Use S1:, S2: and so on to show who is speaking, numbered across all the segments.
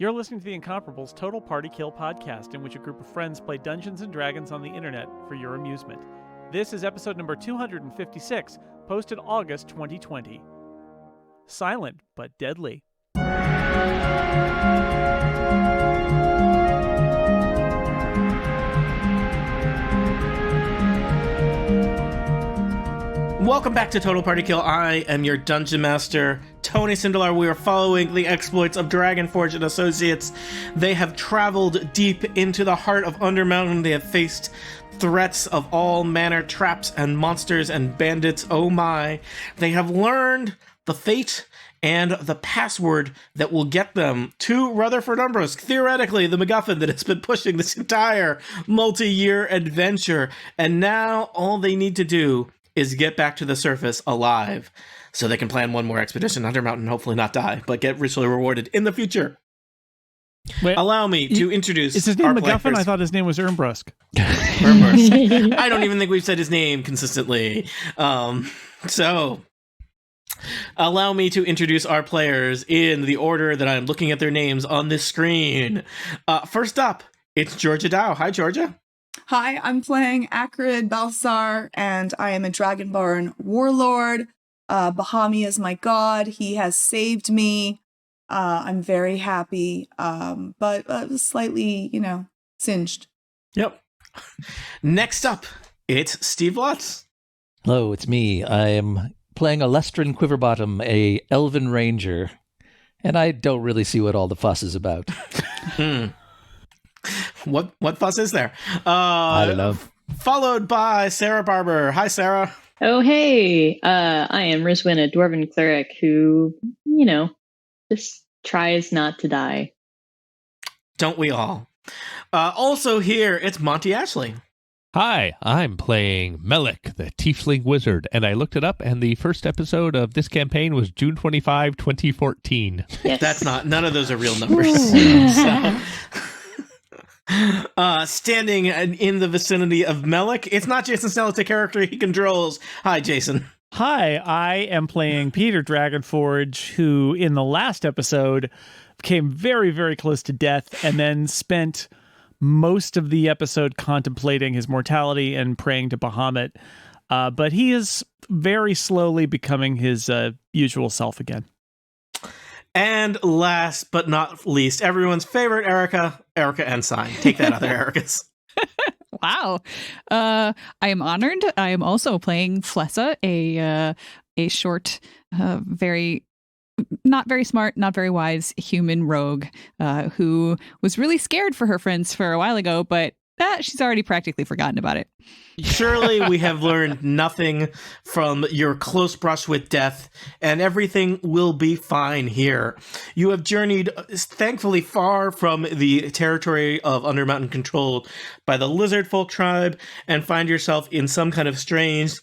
S1: You're listening to the Incomparables Total Party Kill podcast, in which a group of friends play Dungeons and Dragons on the internet for your amusement. This is episode number 256, posted August 2020. Silent but deadly.
S2: Welcome back to Total Party Kill. I am your Dungeon Master, Tony Sindelar. We are following the exploits of Dragonforge and Associates. They have traveled deep into the heart of Undermountain. They have faced threats of all manner, traps and monsters and bandits. Oh my. They have learned the fate and the password that will get them to Rutherford Umbrosk, theoretically the MacGuffin that has been pushing this entire multi-year adventure. And now all they need to do is get back to the surface alive so they can plan one more expedition, Undermountain, hopefully not die, but get richly rewarded in the future.
S1: Wait,
S2: allow me to introduce
S1: Is his name
S2: our
S1: MacGuffin?
S2: players.
S1: I thought his name was Ermbrusk.
S2: Ermbrusk. I don't even think we've said his name consistently. So allow me to introduce our players in the order that I'm looking at their names on this screen. First up, it's Georgia Dow. Hi, Georgia.
S3: Hi, I'm playing Acrid Balsar, and I am a Dragonborn warlord. Bahami is my god. He has saved me. I'm very happy, but slightly, singed.
S2: Yep. Next up, it's Steve Lutz.
S4: Hello, it's me. I am playing a Lestrin Quiverbottom, a Elven Ranger, and I don't really see what all the fuss is about.
S2: What fuss is there?
S4: I don't know.
S2: Followed by Sarah Barber. Hi, Sarah.
S5: Oh, hey. I am Rizwin, a Dwarven cleric who, just tries not to die.
S2: Don't we all? Also here, it's Monty Ashley.
S6: Hi, I'm playing Melik, the Tiefling Wizard, and I looked it up, and the first episode of this campaign was June 25, 2014.
S5: Yes.
S2: That's none of those are real numbers. Standing in the vicinity of Melik, it's not Jason Snell, it's a character he controls. Hi, Jason.
S1: Hi, I am playing Peter Dragonforge, who in the last episode came very, very close to death and then spent most of the episode contemplating his mortality and praying to Bahamut. But he is very slowly becoming his usual self again.
S2: And last but not least, everyone's favorite Erica Ensign. Take that, other Ericas.
S7: Wow. I am honored. I am also playing Flessa, a short, very not very smart, not very wise human rogue who was really scared for her friends for a while ago, but she's already practically forgotten about it.
S2: Surely we have learned nothing from your close brush with death, and everything will be fine here. You have journeyed, thankfully, far from the territory of Undermountain controlled by the Lizard Folk tribe, and find yourself in some kind of strange,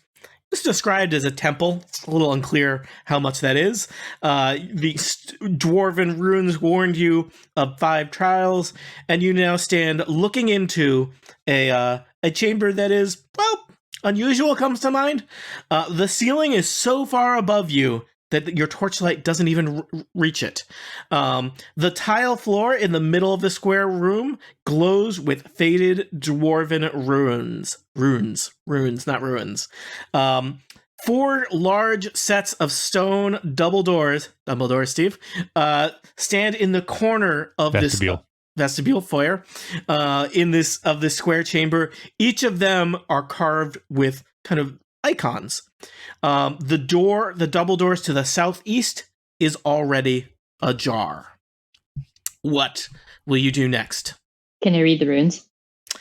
S2: it's described as a temple. It's a little unclear how much that is. The dwarven runes warned you of 5 trials, and you now stand looking into a chamber that is, well, unusual comes to mind. The ceiling is so far above you that your torchlight doesn't even reach it. The tile floor in the middle of the square room glows with faded dwarven runes, not ruins. 4 large sets of stone double doors, Steve, stand in the corner of
S6: Vestibule.
S2: this vestibule foyer in this square chamber. Each of them are carved with kind of icons. The double doors to the southeast is already ajar. What will you do next?
S5: Can I read the runes?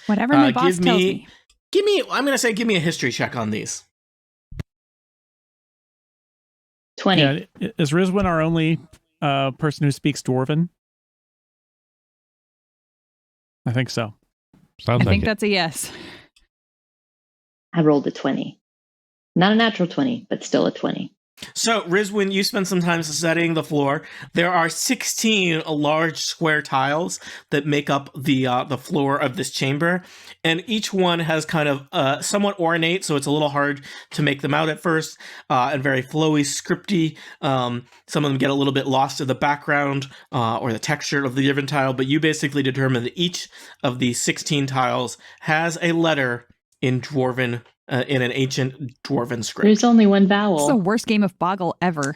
S7: Whatever my boss tells me.
S2: Give me a history check on these.
S5: 20.
S1: Yeah, is Rizwin our only person who speaks Dwarven? I think so.
S6: Sounds
S7: I
S6: like
S7: think
S6: it.
S7: that's a yes.
S5: I rolled a 20. Not a natural 20, but still a 20.
S2: So, Rizwin, you spend some time studying the floor. There are 16 large square tiles that make up the floor of this chamber, and each one has kind of somewhat ornate, so it's a little hard to make them out at first, and very flowy, scripty. Some of them get a little bit lost in the background or the texture of the different tile, but you basically determine that each of the 16 tiles has a letter in Dwarven, in an ancient Dwarven script.
S5: There's only one
S7: It's the
S5: vowel.
S7: worst game of Boggle ever.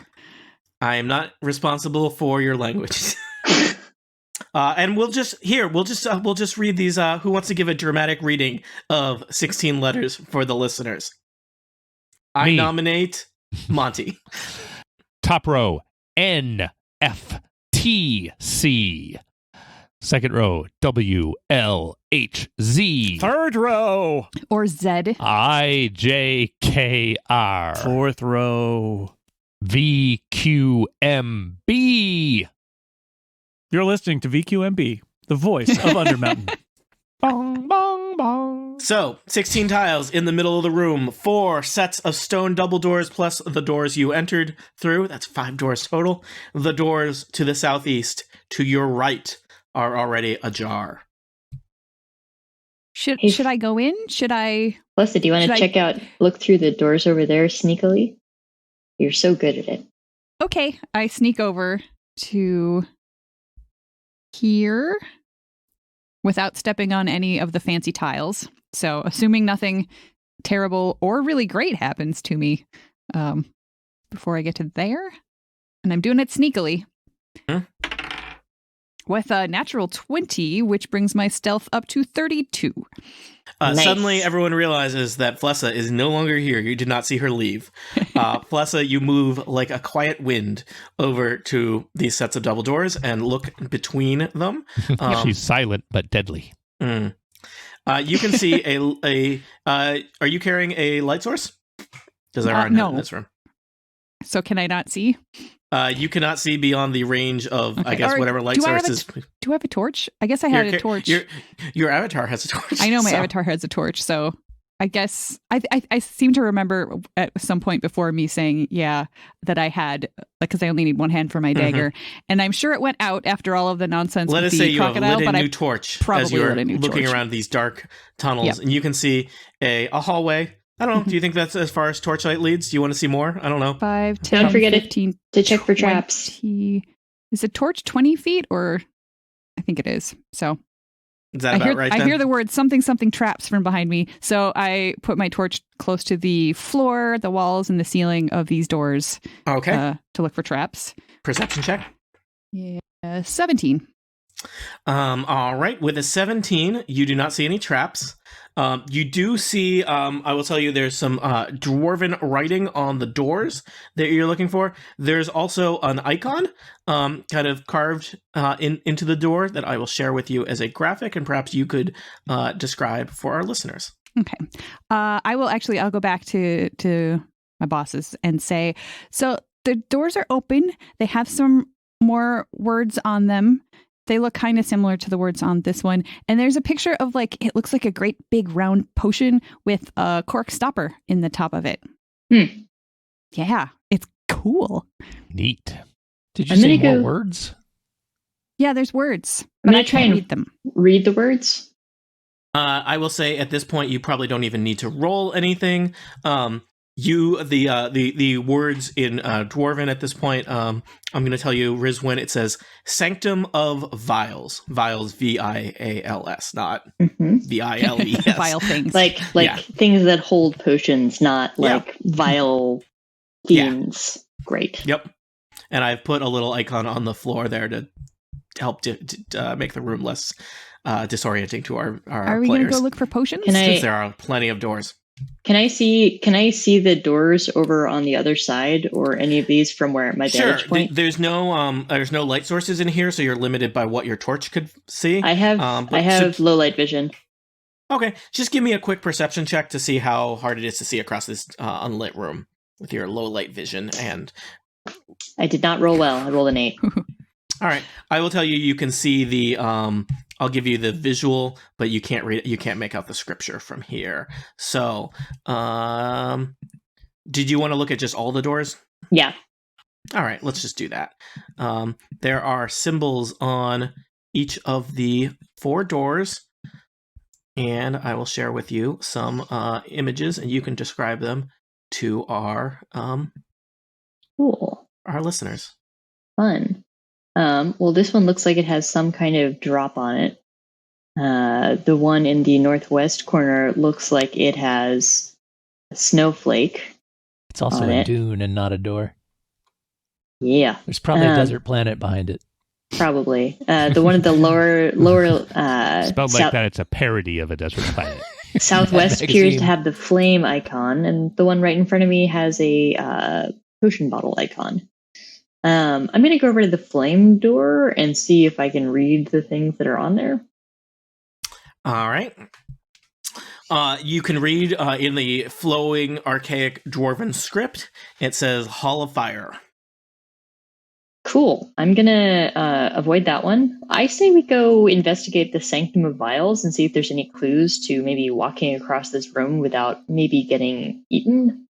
S2: I am not responsible for your language. And we'll just read these. Who wants to give a dramatic reading of 16 letters for the listeners? I
S6: Me.
S2: nominate Monty.
S6: Top row, N, F, T, C. Second row, W, L, H, Z.
S1: Third row.
S7: Or Zed.
S6: I, J, K, R.
S1: Fourth row.
S6: V, Q, M, B.
S1: You're listening to VQMB, the voice of Undermountain.
S6: Bong, bong, bong.
S2: So, 16 tiles in the middle of the room, 4 sets of stone double doors plus the doors you entered through. That's 5 doors total. The doors to the southeast, to your right, are already ajar.
S7: Should I go in? Should I?
S5: Melissa, do you want
S7: Should
S5: to
S7: I-
S5: check out, look through the doors over there sneakily? You're so good at it.
S7: Okay, I sneak over to here without stepping on any of the fancy tiles. So, assuming nothing terrible or really great happens to me before I get to there, and I'm doing it sneakily.
S2: Hmm.
S7: With a natural 20, which brings my stealth up to 32.
S5: Nice.
S2: Suddenly, everyone realizes that Flessa is no longer here. You did not see her leave. Flessa, you move like a quiet wind over to these sets of double doors and look between them.
S6: She's silent but deadly.
S2: You can see are you carrying a light source? Because there aren't
S7: no.
S2: in this room.
S7: So, can I not see?
S2: You cannot see beyond the range of, I
S7: Okay.
S2: guess,
S7: Or
S2: whatever light
S7: do I have
S2: source is.
S7: Do I have a torch? I guess I had a torch.
S2: Your avatar has a torch.
S7: I know my
S2: so-
S7: avatar has a torch, so I guess I seem to remember at some point before me saying, yeah, that I had, because I only need one hand for my dagger, and I'm sure it went out after all of the nonsense
S2: Let
S7: with
S2: us
S7: the
S2: say you have
S7: crocodile,
S2: lit a
S7: but
S2: new
S7: I
S2: torch
S7: probably
S2: as you're
S7: lit a new
S2: looking
S7: torch.
S2: around these dark tunnels,
S7: Yep.
S2: and you can see a hallway. I don't know. Do you think that's as far as torchlight leads? Do you want to see more? I don't know.
S7: 5, 10,
S5: Don't forget
S7: 15,
S5: to check for traps.
S7: 20. Is a torch 20 feet, or I think it is. So
S2: Is that about right?
S7: I
S2: then?
S7: hear the word something traps from behind me. So I put my torch close to the floor, the walls, and the ceiling of these doors
S2: Okay.
S7: to look for traps.
S2: Perception check.
S7: Yeah, 17.
S2: All right. With a 17, you do not see any traps. You do see, I will tell you, there's some dwarven writing on the doors that you're looking for. There's also an icon kind of carved into the door that I will share with you as a graphic, and perhaps you could describe for our listeners.
S7: Okay. I'll go back to my bosses and say, so the doors are open. They have some more words on them. They look kind of similar to the words on this one. And there's a picture of it looks like a great big round potion with a cork stopper in the top of it. Yeah, it's cool.
S6: Neat.
S4: Did you
S5: I'm
S4: say
S5: gonna
S4: more
S5: go-
S4: words?
S7: Yeah, there's words,
S5: I'm
S7: but
S5: gonna
S7: I
S5: try
S7: can't
S5: and
S7: read them.
S5: read the words.
S2: I will say at this point, you probably don't even need to roll anything. The words in Dwarven at this point, I'm going to tell you, Rizwin, it says Sanctum of Vials. Vials, Vials, not
S5: Hmm.
S2: Viles.
S7: Vile things.
S5: Like
S2: Yeah.
S5: things that hold potions, not
S2: Yeah.
S5: like vile
S2: Yeah.
S5: fiends. Great.
S2: Yep. And I've put a little icon on the floor there to help to make the room less disorienting to our
S7: Are we going to
S2: players.
S7: go look for potions?
S5: Can I-
S2: Since there are plenty of doors.
S5: Can I see the doors over on the other side, or any of these from where my
S2: Sure.
S5: vantage point?
S2: There's no light sources in here, so you're limited by what your torch could see.
S5: I have
S2: but
S5: low light vision.
S2: Okay, just give me a quick perception check to see how hard it is to see across this unlit room with your low light vision. And
S5: I did not roll well. I rolled an 8.
S2: all right, I will tell you. You can see the. I'll give you the visual, but you can't read. You can't make out the scripture from here. So, did you want to look at just all the doors?
S5: Yeah.
S2: All right, let's just do that. There are symbols on each of the 4 doors, and I will share with you some images, and you can describe them to our
S5: Cool.
S2: listeners.
S5: Fun. Well, this one looks like it has some kind of drop on it. The one in the northwest corner looks like it has a snowflake.
S4: It's also
S5: on
S4: a
S5: it.
S4: dune and not a door.
S5: Yeah,
S4: There's probably a desert planet behind it.
S5: probably. The one at the lower
S6: Spelled like that, it's a parody of a desert planet.
S5: southwest
S4: Magazine.
S5: appears to have the flame icon, and the one right in front of me has a potion bottle icon. I'm going to go over to the flame door and see if I can read the things that are on there.
S2: All right. You can read in the flowing, archaic dwarven script. It says Hall of Fire.
S5: Cool. I'm going to avoid that one. I say we go investigate the Sanctum of Vials and see if there's any clues to maybe walking across this room without maybe getting eaten.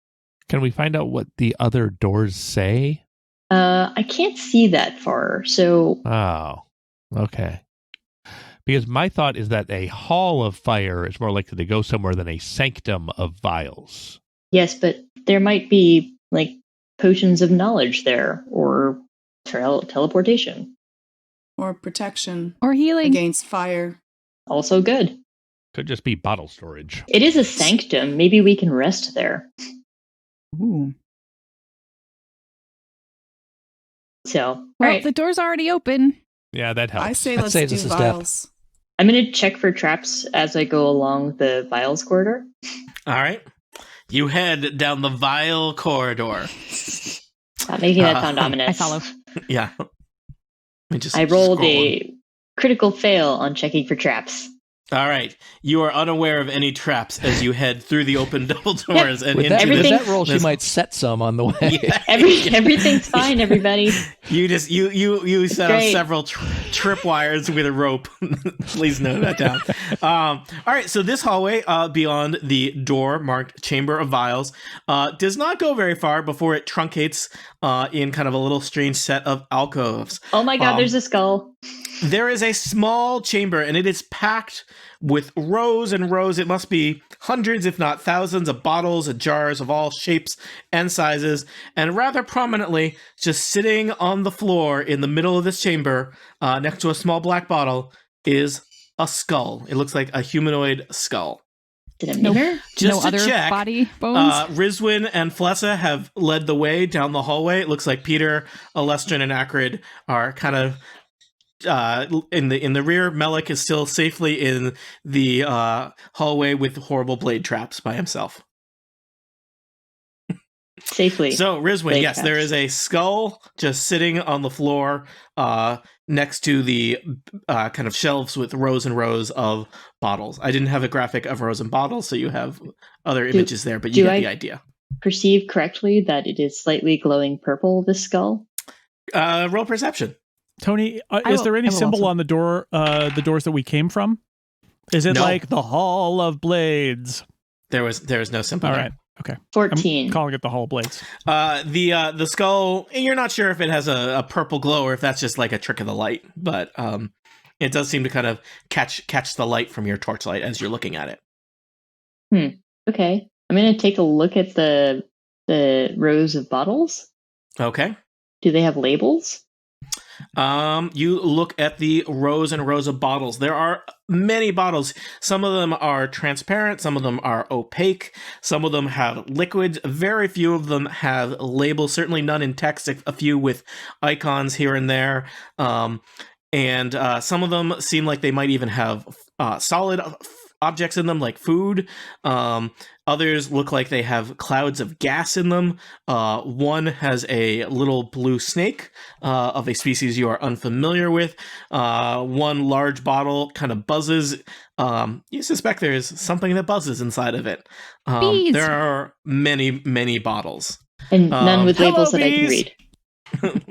S6: Can we find out what the other doors say?
S5: I can't see that far, so
S6: Oh, okay. Because my thought is that a hall of fire is more likely to go somewhere than a sanctum of vials.
S5: yes, but there might be like potions of knowledge there or teleportation.
S3: Or protection
S7: Or healing.
S3: against fire.
S5: Also good.
S6: Could just be bottle storage.
S5: It is a sanctum. Maybe we can rest there.
S7: Ooh.
S5: So, all
S7: Well,
S5: right.
S7: the door's already open.
S6: Yeah, that helps.
S3: I say
S4: That
S3: let's
S4: saves
S3: do
S4: us a step.
S3: vials.
S5: I'm going to check for traps as I go along the vials corridor.
S2: All right. You head down the vile corridor.
S5: Stop making that sound ominous.
S7: I follow.
S2: Yeah. Let me just
S5: I rolled
S2: scroll.
S5: a critical fail on checking for traps.
S2: All right. You are unaware of any traps as you head through the open double doors and
S4: With
S2: into
S4: that, with
S5: Everything-
S4: that roll, she
S2: this-
S4: might set some on the way.
S2: Yeah.
S5: Everything's fine, everybody.
S2: You just you set up
S5: Great.
S2: several tripwires with a rope. Please note that down. All right, so this hallway beyond the door marked Chamber of Vials does not go very far before it truncates in kind of a little strange set of alcoves.
S5: Oh my god, there's a skull.
S2: There is a small chamber, and it is packed with rows and rows. It must be hundreds, if not thousands, of bottles and jars of all shapes and sizes. And rather prominently, just sitting on the floor in the middle of this chamber, next to a small black bottle, is a skull. It looks like a humanoid skull.
S5: Did I meet her?
S2: Just
S7: no
S2: to
S7: other
S2: check,
S7: body bones.
S2: Rizwin and Flessa have led the way down the hallway. It looks like Peter, Alestrin, and Acrid are kind of in the rear. Melik is still safely in the hallway with horrible blade traps by himself.
S5: Safely.
S2: So Rizwin,
S5: Blade
S2: yes, there
S5: traps.
S2: is a skull just sitting on the floor next to the kind of shelves with rows and rows of bottles. I didn't have a graphic of rows and bottles, so you have other images there, but you
S5: do
S2: get
S5: I-
S2: the idea.
S5: Perceive correctly that it is slightly glowing purple, this skull?
S2: Roll perception.
S1: Tony,
S7: I
S1: is
S7: will-
S1: there any
S7: I will
S1: symbol
S7: also.
S1: on the door, the doors that we came from? Is it
S2: No.
S1: like the Hall of Blades?
S2: There was no symbol.
S1: All
S2: there.
S1: right. Okay.
S5: 14.
S1: I'm calling it the Hall of Blades.
S2: The skull, you're not sure if it has a purple glow or if that's just like a trick of the light, but it does seem to kind of catch the light from your torchlight as you're looking at it.
S5: Okay. I'm going to take a look at the rows of bottles.
S2: Okay.
S5: Do they have labels?
S2: You look at the rows and rows of bottles. There are many bottles. Some of them are transparent. Some of them are opaque. Some of them have liquids. Very few of them have labels. Certainly none in text. A few with icons here and there. And some of them seem like they might even have solid objects in them, like food. Others look like they have clouds of gas in them. One has a little blue snake of a species you are unfamiliar with. One large bottle kind of buzzes. You suspect there's something that buzzes inside of it.
S7: Bees.
S2: There are many, many bottles.
S5: And none with
S1: hello,
S5: labels that I can
S1: bees.
S5: read.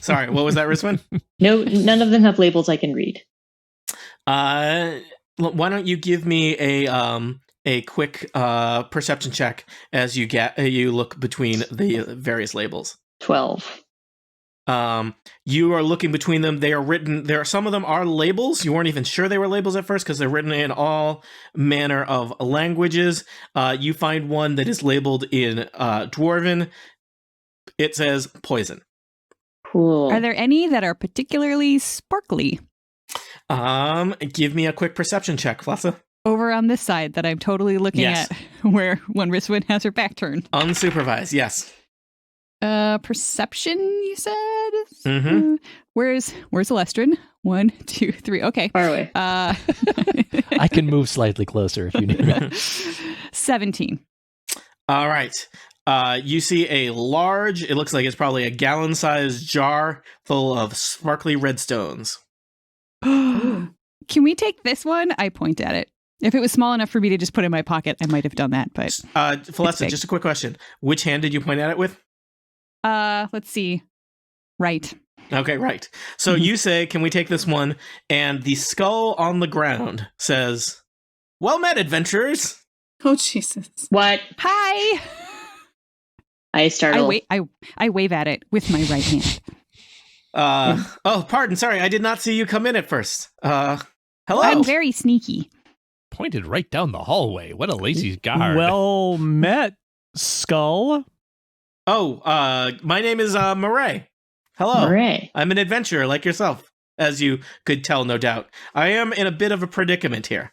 S2: Sorry, what was that, Rizwan?
S5: No, none of them have labels I can read.
S2: Why don't you give me a a quick perception check as you look between the various labels.
S5: 12.
S2: You are looking between them. They are written. Some of them are labels. You weren't even sure they were labels at first because they're written in all manner of languages. You find one that is labeled in Dwarven. It says poison.
S5: Cool.
S7: Are there any that are particularly sparkly?
S2: Give me a quick perception check, Flessa.
S7: Over on this side that I'm totally looking
S2: Yes.
S7: at, where when Riswin has her back turned.
S2: Unsupervised, yes.
S7: Perception, you said?
S2: Mm-hmm.
S7: Where's Alestrin? 1, 2, 3. Okay.
S5: Far away.
S4: I can move slightly closer if you need.
S7: 17.
S2: All right. You see a large, it looks like it's probably a gallon-sized jar full of sparkly red stones.
S7: Can we take this one? I point at it. If it was small enough for me to just put in my pocket, I might have done that. But
S2: Felessa,
S7: big.
S2: just a quick question. Which hand did you point at it with?
S7: let's see. Right.
S2: Okay, right. So you say, can we take this one? And the skull on the ground says, well met, adventurers.
S3: Oh, Jesus.
S5: What?
S7: Hi.
S5: I startle.
S7: I wave at it with my right hand.
S2: Oh, pardon. Sorry, I did not see you come in at first. Hello.
S7: I'm very sneaky.
S6: Pointed right down the hallway. What a lazy guard.
S1: Well met, Skull.
S2: Oh, my name is Murray. Hello.
S5: Hooray.
S2: I'm an adventurer like yourself, as you could tell, no doubt. I am in a bit of a predicament here.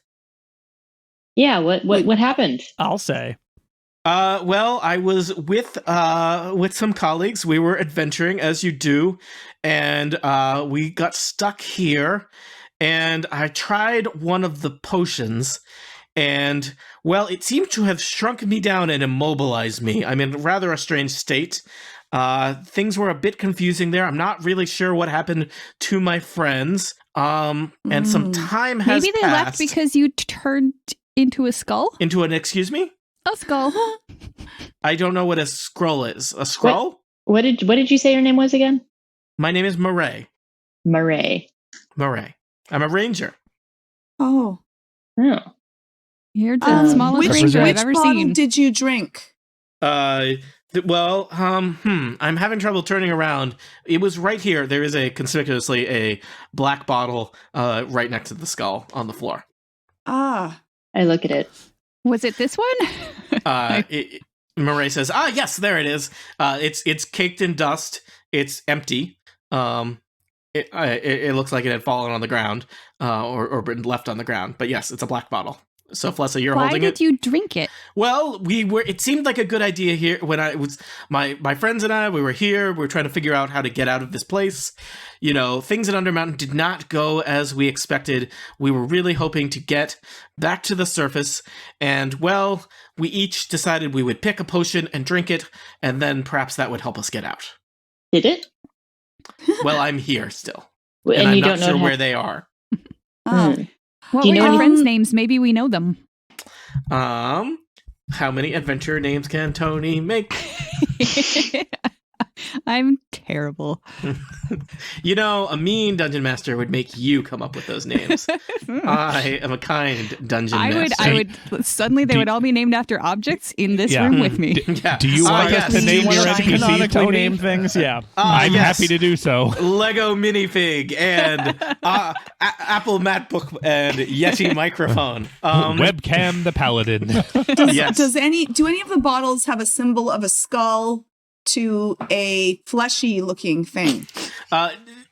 S5: Yeah, what happened?
S1: I'll say.
S2: Well, I was with some colleagues. We were adventuring, as you do, and we got stuck here. And I tried one of the potions, and, well, it seemed to have shrunk me down and immobilized me. I'm in rather a strange state. Things were a bit confusing there. I'm not really sure what happened to my friends. And some time has
S7: Maybe they
S2: passed.
S7: left because you turned into a skull?
S2: Into an, excuse me?
S7: A skull.
S2: I don't know what a scroll is. A scroll?
S5: What did you say your name was again?
S2: My name is Murray.
S5: Murray.
S2: Murray. I'm a ranger.
S3: Oh.
S5: Oh.
S7: You're the smallest
S3: which
S7: ranger I've
S3: which
S7: ever
S3: bottle
S7: seen.
S3: did you drink?
S2: I'm having trouble turning around. It was right here. There is conspicuously a black bottle right next to the skull on the floor.
S3: Ah.
S5: I look at it.
S7: Was it this one?
S2: Murray says, yes, there it is. It's caked in dust. It's empty. It looks like it had fallen on the ground or been left on the ground. But yes, it's a black bottle. So, Flessa, you're holding it?
S7: Why did you drink it?
S2: Well, it seemed like a good idea here when my friends and I, we were here. We were trying to figure out how to get out of this place. You know, things at Undermountain did not go as we expected. We were really hoping to get back to the surface. And, well, we each decided we would pick a potion and drink it. And then perhaps that would help us get out.
S5: Did it?
S2: Well, I'm here still.
S5: And
S2: And I'm
S5: you
S2: not
S5: don't know
S2: sure
S5: how-
S2: where they are.
S3: Oh.
S5: Hmm.
S7: What
S5: Do you
S7: were
S5: know
S7: your
S5: any-
S7: friends' names? Maybe we know them.
S2: How many adventure names can Tony make?
S7: I'm terrible.
S2: You know, a mean dungeon master would make you come up with those names. I am a kind dungeon master.
S7: I would suddenly they would all be named after objects in this
S6: Yeah.
S7: room with me.
S2: Yeah.
S6: Do you want
S2: yes.
S6: us to name
S1: You
S6: your
S1: want to
S6: NPCs,
S1: canonically
S6: Tony?
S1: name things? Yeah.
S6: I'm
S2: yes.
S6: happy to do so.
S2: Lego minifig and Apple MacBook and Yeti microphone.
S6: Webcam the Paladin.
S2: Yes.
S3: Do any of the bottles have a symbol of a skull to a fleshy looking thing?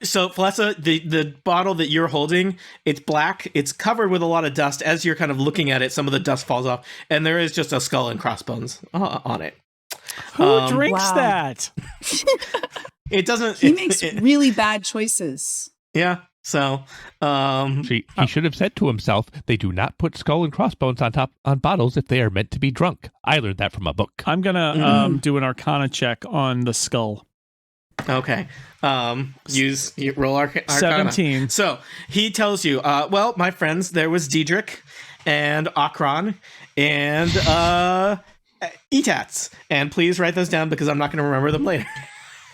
S2: So, Flessa, the bottle that you're holding, it's black. It's covered with a lot of dust. As you're kind of looking at it, some of the dust falls off, and there is just a skull and crossbones on it.
S1: Who drinks
S3: Wow.
S1: that?
S2: It doesn't.
S3: He makes really bad choices.
S2: Yeah. So,
S6: He should have said to himself, they do not put skull and crossbones on bottles if they are meant to be drunk. I learned that from a book.
S1: I'm gonna do an Arcana check on the skull.
S2: okay. Roll Arcana.
S1: 17.
S2: So he tells you, well, my friends, there was Diedrich and Akron and Etats. And please write those down because I'm not going to remember them later.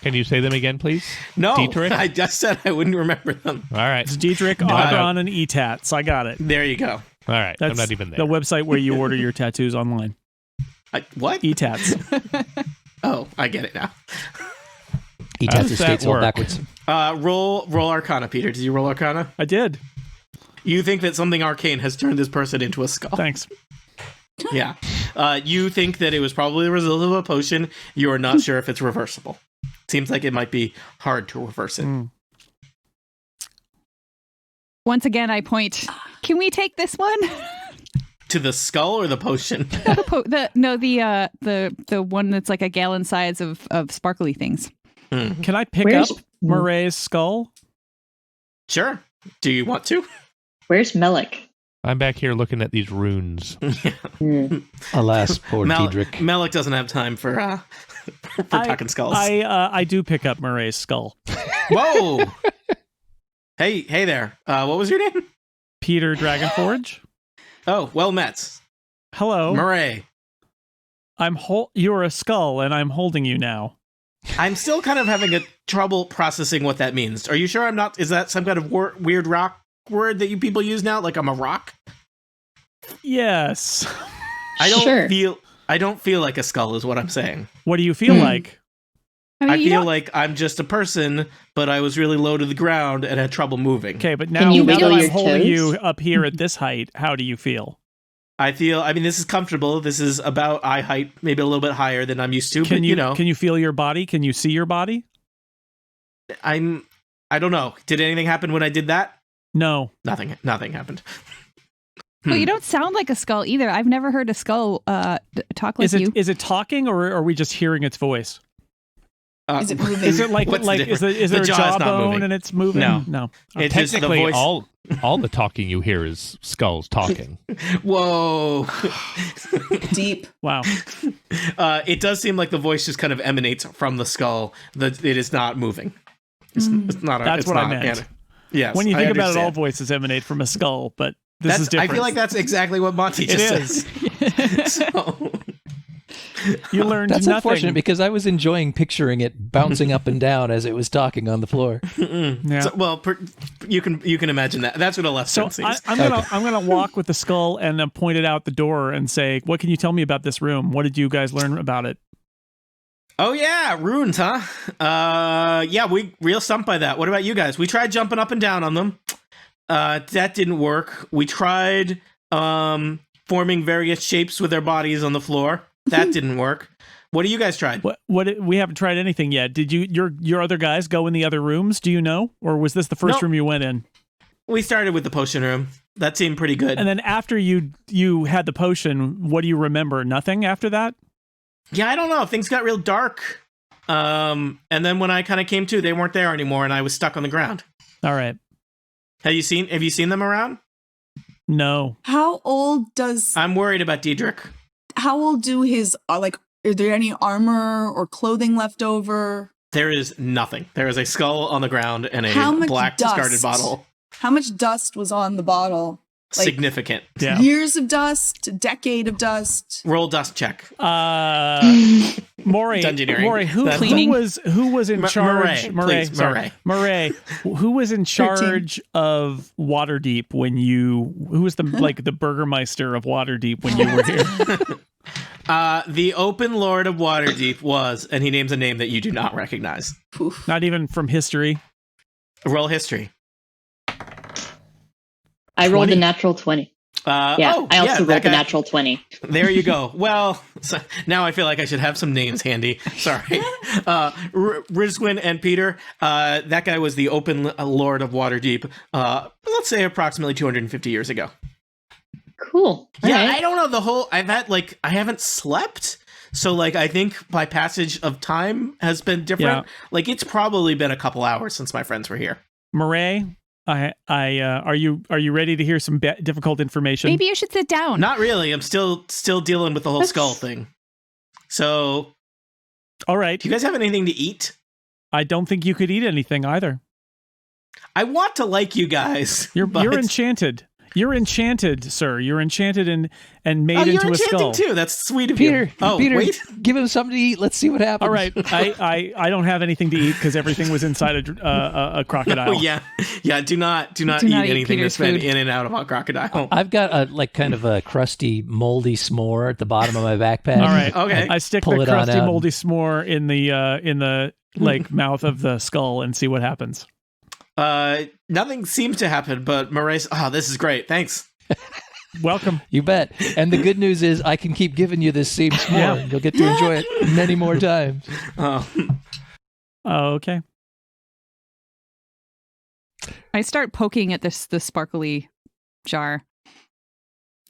S6: Can you say them again, please?
S2: No,
S6: Dietrich?
S2: I just said I wouldn't remember them.
S6: All right.
S1: It's Diedrich, Ogron, and Etats. I got it.
S2: There you go.
S6: All right,
S1: That's
S6: I'm not even there.
S1: the website where you order your tattoos online.
S2: What?
S1: Etats.
S2: Oh, I get it now.
S6: How
S4: Etats
S6: does that
S4: estates all
S6: work?
S4: backwards.
S2: Roll Arcana, Peter. Did you roll Arcana?
S1: I did.
S2: You think that something arcane has turned this person into a skull?
S1: Thanks.
S2: Yeah. You think that it was probably the result of a potion. You are not sure if it's reversible. Seems like it might be hard to reverse it.
S1: Mm.
S7: Once again, I point. Can we take this one?
S2: To the skull or the potion?
S7: the one that's like a gallon size of sparkly things.
S1: Can I pick
S5: Where's-
S1: up Murray's skull?
S2: Sure. Do you want to?
S5: Where's Melik?
S6: I'm back here looking at these runes.
S4: Alas, poor Diedrich.
S2: Melik doesn't have time for talking skulls.
S1: I do pick up Murray's skull.
S2: Whoa! Hey there. What was your name?
S1: Peter Dragonforge.
S2: Oh, well met.
S1: Hello.
S2: Murray.
S1: You're a skull, and I'm holding you now.
S2: I'm still kind of having a trouble processing what that means. Are you sure I'm not? Is that some kind of weird rock word that you people use now? Like I'm a rock?
S1: Yes.
S2: I don't feel like a skull is what I'm saying.
S1: What do you feel like?
S2: I
S7: you
S2: feel
S7: don't-
S2: like I'm just a person, but I was really low to the ground and had trouble moving.
S1: Okay, but
S5: Can
S1: now
S5: you
S1: that
S5: wiggle
S1: I'm
S5: your
S1: holding
S5: toes?
S1: you up here at this height, how do you feel?
S2: I mean, this is comfortable. This is about eye height, maybe a little bit higher than I'm used to, but you know.
S1: Can you feel your body? Can you see your body?
S2: I don't know. Did anything happen when I did that?
S1: No.
S2: Nothing happened.
S7: Well, you don't sound like a skull either. I've never heard a skull talk like you.
S1: Is it talking, or are we just hearing its voice?
S3: Is it moving?
S1: Is it like
S2: What's the
S1: is
S2: difference?
S1: there
S2: The
S1: a
S2: jaw's not
S1: jawbone
S2: moving.
S1: and it's moving?
S2: No.
S1: Okay.
S2: It's just the
S6: Technically,
S2: voice.
S6: all the talking you hear is skulls talking.
S2: Whoa.
S3: Deep.
S1: Wow.
S2: It does seem like the voice just kind of emanates from the skull. It is not moving. It's not.
S1: That's
S2: it's
S1: what I
S2: not
S1: meant.
S2: Yes.
S1: When you
S2: I
S1: think about it, all
S2: understand.
S1: voices emanate from a skull, but this
S2: That's,
S1: is different.
S2: I feel like that's exactly what Monty
S1: It
S2: just
S1: is.
S2: said. So,
S1: You learned
S4: That's
S1: nothing.
S4: unfortunate because I was enjoying picturing it bouncing up and down as it was talking on the floor.
S1: Yeah.
S2: so- well, you can imagine that. That's what a left
S1: So
S2: turn sees.
S1: I'm gonna walk with the skull and point it out the door and say, "What can you tell me about this room? What did you guys learn about it?"
S2: Oh yeah, runes, huh? Yeah, we real stumped by that. What about you guys? We tried jumping up and down on them. That didn't work. We tried forming various shapes with their bodies on the floor. That didn't work. What do you guys tried?
S1: What we haven't tried anything yet. Did your other guys go in the other rooms? Do you know, or was this the first
S2: Nope.
S1: room you went in?
S2: We started with the potion room. That seemed pretty good.
S1: And then after you had the potion, what do you remember? Nothing after that?
S2: Yeah, I don't know. Things got real dark. And then when I kind of came to, they weren't there anymore, and I was stuck on the ground.
S1: All right.
S2: Have you seen them around?
S1: No.
S3: How old does
S2: I'm worried about Diedrich.
S3: how old do his are there any armor or clothing left over?
S2: There is nothing. There is a skull on the ground and
S3: How
S2: a
S3: much
S2: black
S3: dust?
S2: discarded bottle.
S3: How much dust was on the bottle? Like-
S2: Significant.
S1: Yeah.
S3: Years of dust, a decade of dust.
S2: Roll dust check.
S1: Maury,
S2: Dungeoneering.
S1: Maury, who
S7: Cleaning.
S1: was in charge?
S2: Murray, please,
S1: Murray, who was in charge of Waterdeep when who was the Burgermeister of Waterdeep when you were here?
S2: The Open Lord of Waterdeep was, and he names a name that you do not recognize.
S3: Poof.
S1: Not even from history.
S2: Roll history.
S5: I rolled
S1: 20?
S5: a natural 20. I also
S2: that
S5: rolled a
S2: guy.
S5: natural 20.
S2: There you go. Well, so now I feel like I should have some names handy. Sorry. Rizwin and Peter, that guy was the Open Lord of Waterdeep, let's say approximately 250 years ago.
S5: Cool.
S2: Yeah,
S5: All right.
S2: I don't know I haven't slept. So I think my passage of time has been different.
S1: Yeah.
S2: It's probably been a couple hours since my friends were here.
S1: Murray, are you ready to hear some difficult information?
S7: Maybe you should sit down.
S2: Not really. I'm still dealing with the whole skull thing. So,
S1: All right.
S2: do you guys have anything to eat?
S1: I don't think you could eat anything either.
S2: I want to like you guys.
S1: You're
S2: but
S1: enchanted. You're enchanted, sir. You're enchanted and made
S2: you're
S1: into a skull.
S2: enchanting too. That's sweet of
S4: Peter,
S2: you. Oh,
S4: Peter,
S2: wait.
S4: give him something to eat. Let's see what happens.
S1: All right, I don't have anything to eat because everything was inside a crocodile.
S2: Oh, yeah. Do not eat anything
S7: Peter's
S2: that's been
S7: food.
S2: in and out of a crocodile.
S4: I've got a kind of a crusty, moldy s'more at the bottom of my backpack.
S1: All right,
S2: Okay.
S1: I stick
S4: Pull
S1: the
S4: it on
S1: crusty
S4: out.
S1: moldy s'more in the like mouth of the skull and see what happens.
S2: Nothing seems to happen, but Moraes, this is great. Thanks.
S1: Welcome.
S4: You bet. And the good news is I can keep giving you this same s'more.
S1: Yeah.
S4: And you'll get to enjoy it many more times.
S2: Oh,
S1: Okay.
S7: I start poking at the sparkly jar.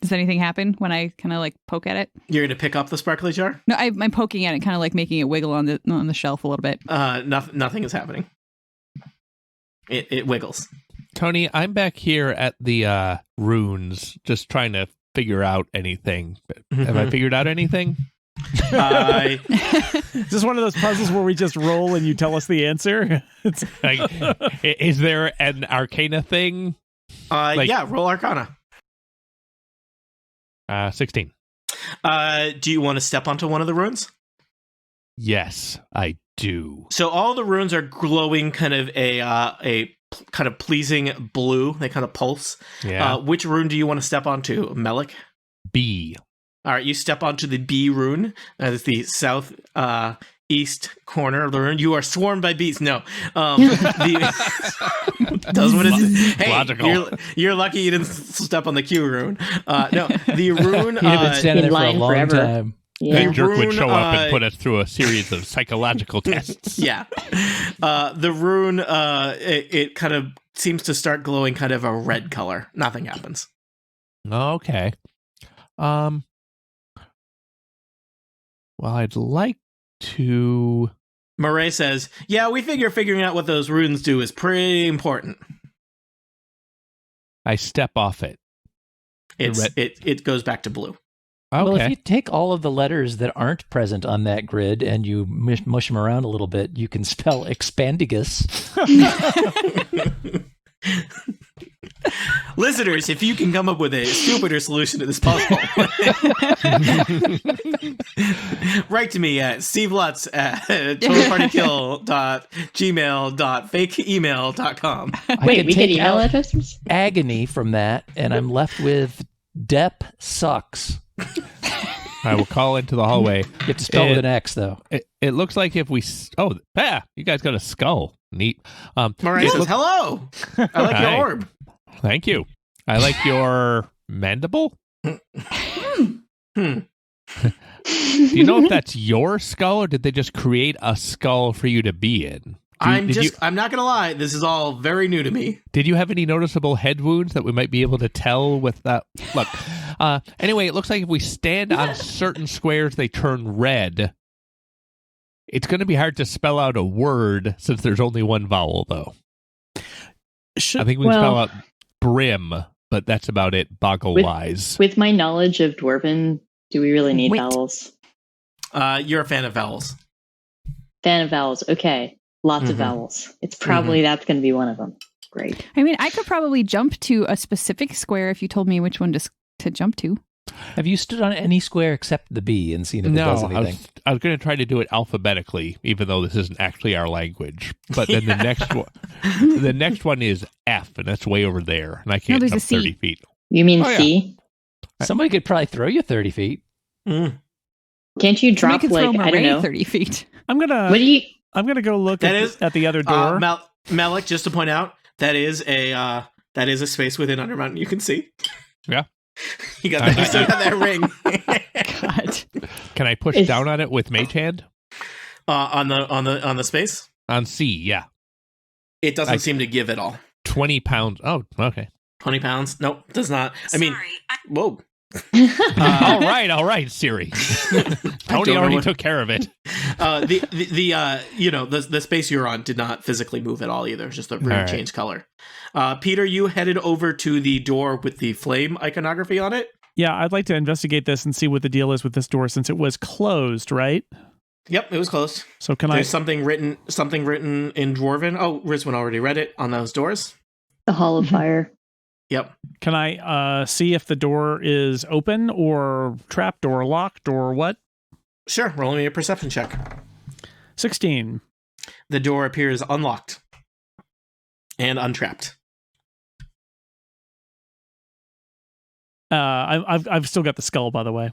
S7: Does anything happen when I kind of like poke at it?
S2: you're going to pick up the sparkly jar?
S7: No, I'm poking at it, kind of like making it wiggle on the shelf a little bit.
S2: Nothing is happening. It wiggles.
S6: Tony, I'm back here at the runes, just trying to figure out anything. Have I figured out anything?
S1: Is this one of those puzzles where we just roll and you tell us the answer? It's,
S6: Like, is there an Arcana thing?
S2: Yeah, roll Arcana.
S6: 16.
S2: Do you want to step onto one of the runes?
S6: Yes, I do.
S2: So all the runes are glowing kind of a kind of pleasing blue. They kind of pulse.
S6: Yeah.
S2: Which rune do you want to step onto, Melik?
S6: B.
S2: All right, you step onto the B rune. That is the south east corner of the rune. You are swarmed by bees. No, does what it's. Hey,
S6: Logical.
S2: you're lucky you didn't step on the Q rune. No, the rune.
S4: He'd have been standing
S5: in
S4: there for a
S5: line
S4: long
S5: forever.
S4: time.
S5: Yeah.
S6: That jerk would
S2: rune,
S6: show up and put us through a series of psychological tests.
S2: Yeah, the rune. It kind of seems to start glowing, kind of a red color. Nothing happens.
S6: Okay. Well, I'd like to.
S2: Murray says, "Yeah, we figuring out what those runes do is pretty important."
S6: I step off it.
S2: It goes back to blue.
S6: Okay.
S4: Well, if you take all of the letters that aren't present on that grid and you mush them around a little bit, you can spell expandigus.
S2: Listeners, if you can come up with a stupider solution to this puzzle, write to me at stevelutz at totalpartykill.gmail.fakeemail.com.
S5: Wait, we get email addresses?
S4: Agony from that, and I'm left with Dep sucks.
S6: I will call into the hallway.
S4: You have to spell with an X, though.
S6: It looks like if we. You guys got a skull. Neat.
S2: Murray says, "Hello, I like your
S6: Hi.
S2: orb."
S6: Thank you. I like your mandible. Do you know if that's your skull or did they just create a skull for you to be in?
S2: I'm not gonna lie, this is all very new to me.
S6: Did you have any noticeable head wounds that we might be able to tell with that? Look, anyway, it looks like if we stand on certain squares, they turn red. It's going to be hard to spell out a word since there's only one vowel, though. I think we can spell out brim, but that's about it, boggle-wise.
S5: With my knowledge of Dwarven, do we really need
S7: Wait.
S5: vowels?
S2: You're a fan of vowels.
S5: Fan of vowels. Okay. Lots of vowels. It's probably that's going to be one of them. Great.
S7: I mean, I could probably jump to a specific square if you told me which one to jump to.
S4: Have you stood on any square except the B and seen if it does anything?
S6: I was going to try to do it alphabetically, even though this isn't actually our language. But then the next one is F, and that's way over there, and I can't
S7: there's
S6: jump
S7: a C.
S6: 30 feet.
S5: You mean
S6: Oh, yeah.
S5: C?
S4: Somebody could probably throw you 30 feet.
S5: Can't you
S7: Somebody
S5: drop
S7: could throw
S5: like I don't
S7: Murray
S5: know?
S7: 30 feet.
S1: I'm
S5: What
S1: gonna
S5: do you?
S1: go look at the other door.
S2: Melik, just to point out, that is a space within Undermountain you can see.
S6: Yeah.
S2: You got that. You still got that ring.
S7: God.
S6: Can I push
S5: It's-
S6: down on it with Mage Hand?
S2: On the space.
S6: On C, yeah.
S2: It doesn't seem to give at all.
S6: 20 pounds. Oh, okay.
S2: 20 pounds? Nope, does not. I mean, whoa.
S6: All right, Siri. Tony
S2: know
S6: already
S2: what-
S6: took care of it.
S2: The space you're on did not physically move at all either. Just the room
S6: All right.
S2: changed color. Peter, you headed over to the door with the flame iconography on it.
S1: Yeah, I'd like to investigate this and see what the deal is with this door since it was closed, right?
S2: Yep, it was closed.
S1: So can
S2: There's something written in Dwarven. Oh, Rizwan already read it on those doors.
S5: The Hall of Fire.
S2: Yep.
S1: Can I see if the door is open or trapped or locked or what?
S2: Sure. Roll me a perception check.
S1: 16.
S2: The door appears unlocked and untrapped.
S1: I've still got the skull, by the way.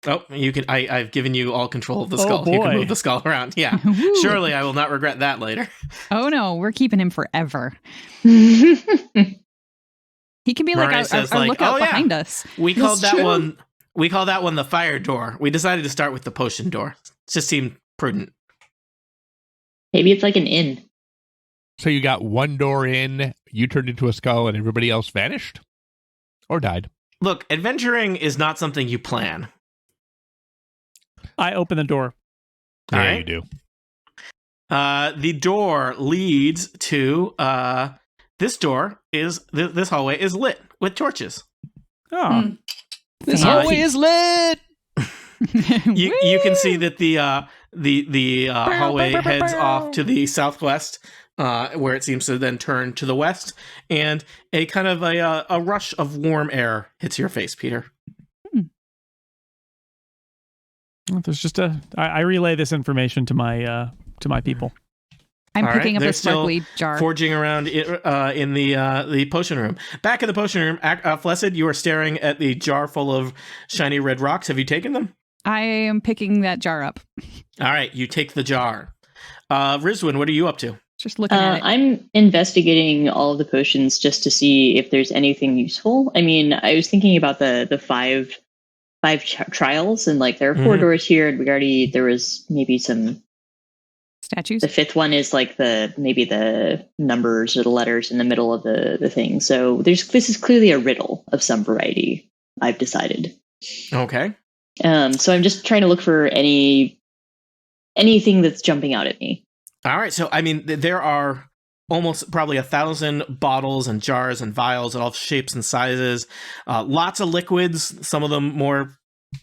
S2: Oh, you can. I've given you all control of the
S1: Oh,
S2: skull. You can
S1: boy.
S2: move the skull around. Yeah.
S7: Woo.
S2: Surely I will not regret that later.
S7: Oh no, we're keeping him forever. He can be like
S2: Mariah
S7: our
S2: says,
S7: our
S2: like,
S7: lookout
S2: "Oh, yeah.
S7: behind us.
S2: We
S3: That's
S2: called that
S3: true.
S2: one. We call that one the fire door. We decided to start with the potion door. It just seemed prudent.
S5: Maybe it's like an inn.
S6: So you got one door in, you turned into a skull, and everybody else vanished? Or died?
S2: Look, adventuring is not something you plan.
S1: I open the door.
S2: All
S6: Yeah,
S2: right.
S6: you do.
S2: The door leads to this door is this hallway is lit with torches.
S1: Oh,
S3: Mm.
S4: This
S2: Uh,
S4: hallway is lit.
S2: You can see that the hallway heads off to the southwest, where it seems to then turn to the west, and a kind of a rush of warm air hits your face, Peter.
S1: there's just I relay this information to my people.
S7: I'm
S2: All right,
S7: picking up
S2: they're
S7: a sparkly jar.
S2: Forging around in the potion room. Back in the potion room, Flessed, you are staring at the jar full of shiny red rocks. Have you taken them?
S7: I am picking that jar up.
S2: All right, you take the jar. Rizwin, what are you up to?
S7: Just looking at it.
S5: I'm investigating all of the potions just to see if there's anything useful. I mean, I was thinking about the five trials, and like there are 4
S2: Mhm.
S5: doors here, and there was maybe some.
S7: Statues.
S5: The 5th one is like maybe the numbers or the letters in the middle of the thing. So this is clearly a riddle of some variety, I've decided.
S2: Okay.
S5: So I'm just trying to look for anything that's jumping out at me.
S2: All right. So, I mean, there are almost probably 1,000 bottles and jars and vials in all shapes and sizes. Lots of liquids, some of them more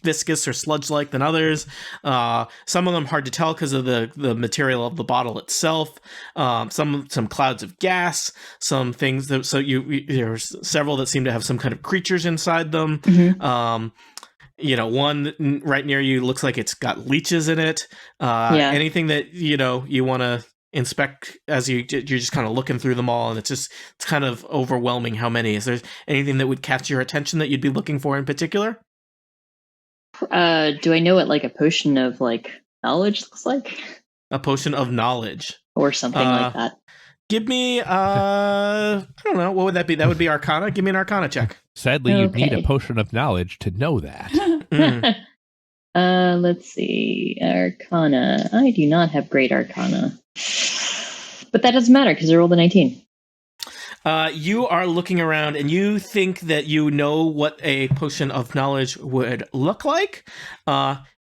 S2: viscous or sludge-like than others. Some of them hard to tell because of the material of the bottle itself. Some clouds of gas. Some things that there's several that seem to have some kind of creatures inside them.
S5: Mhm.
S2: One right near you looks like it's got leeches in it.
S5: Yeah.
S2: Anything that you want to inspect as you're just kind of looking through them all, and it's kind of overwhelming how many. Is there anything that would catch your attention that you'd be looking for in particular?
S5: Do I know what like a potion of like knowledge looks like,
S2: A potion of knowledge.
S5: or something like that?
S2: Give me I don't know, what would that be? That would be Arcana. Give me an Arcana check.
S6: Sadly, you'd need a
S5: Okay.
S6: potion of knowledge to know that.
S2: Mm.
S5: Let's see, Arcana. I do not have great Arcana, but that doesn't matter because I rolled a 19.
S2: You are looking around and you think that you know what a potion of knowledge would look like,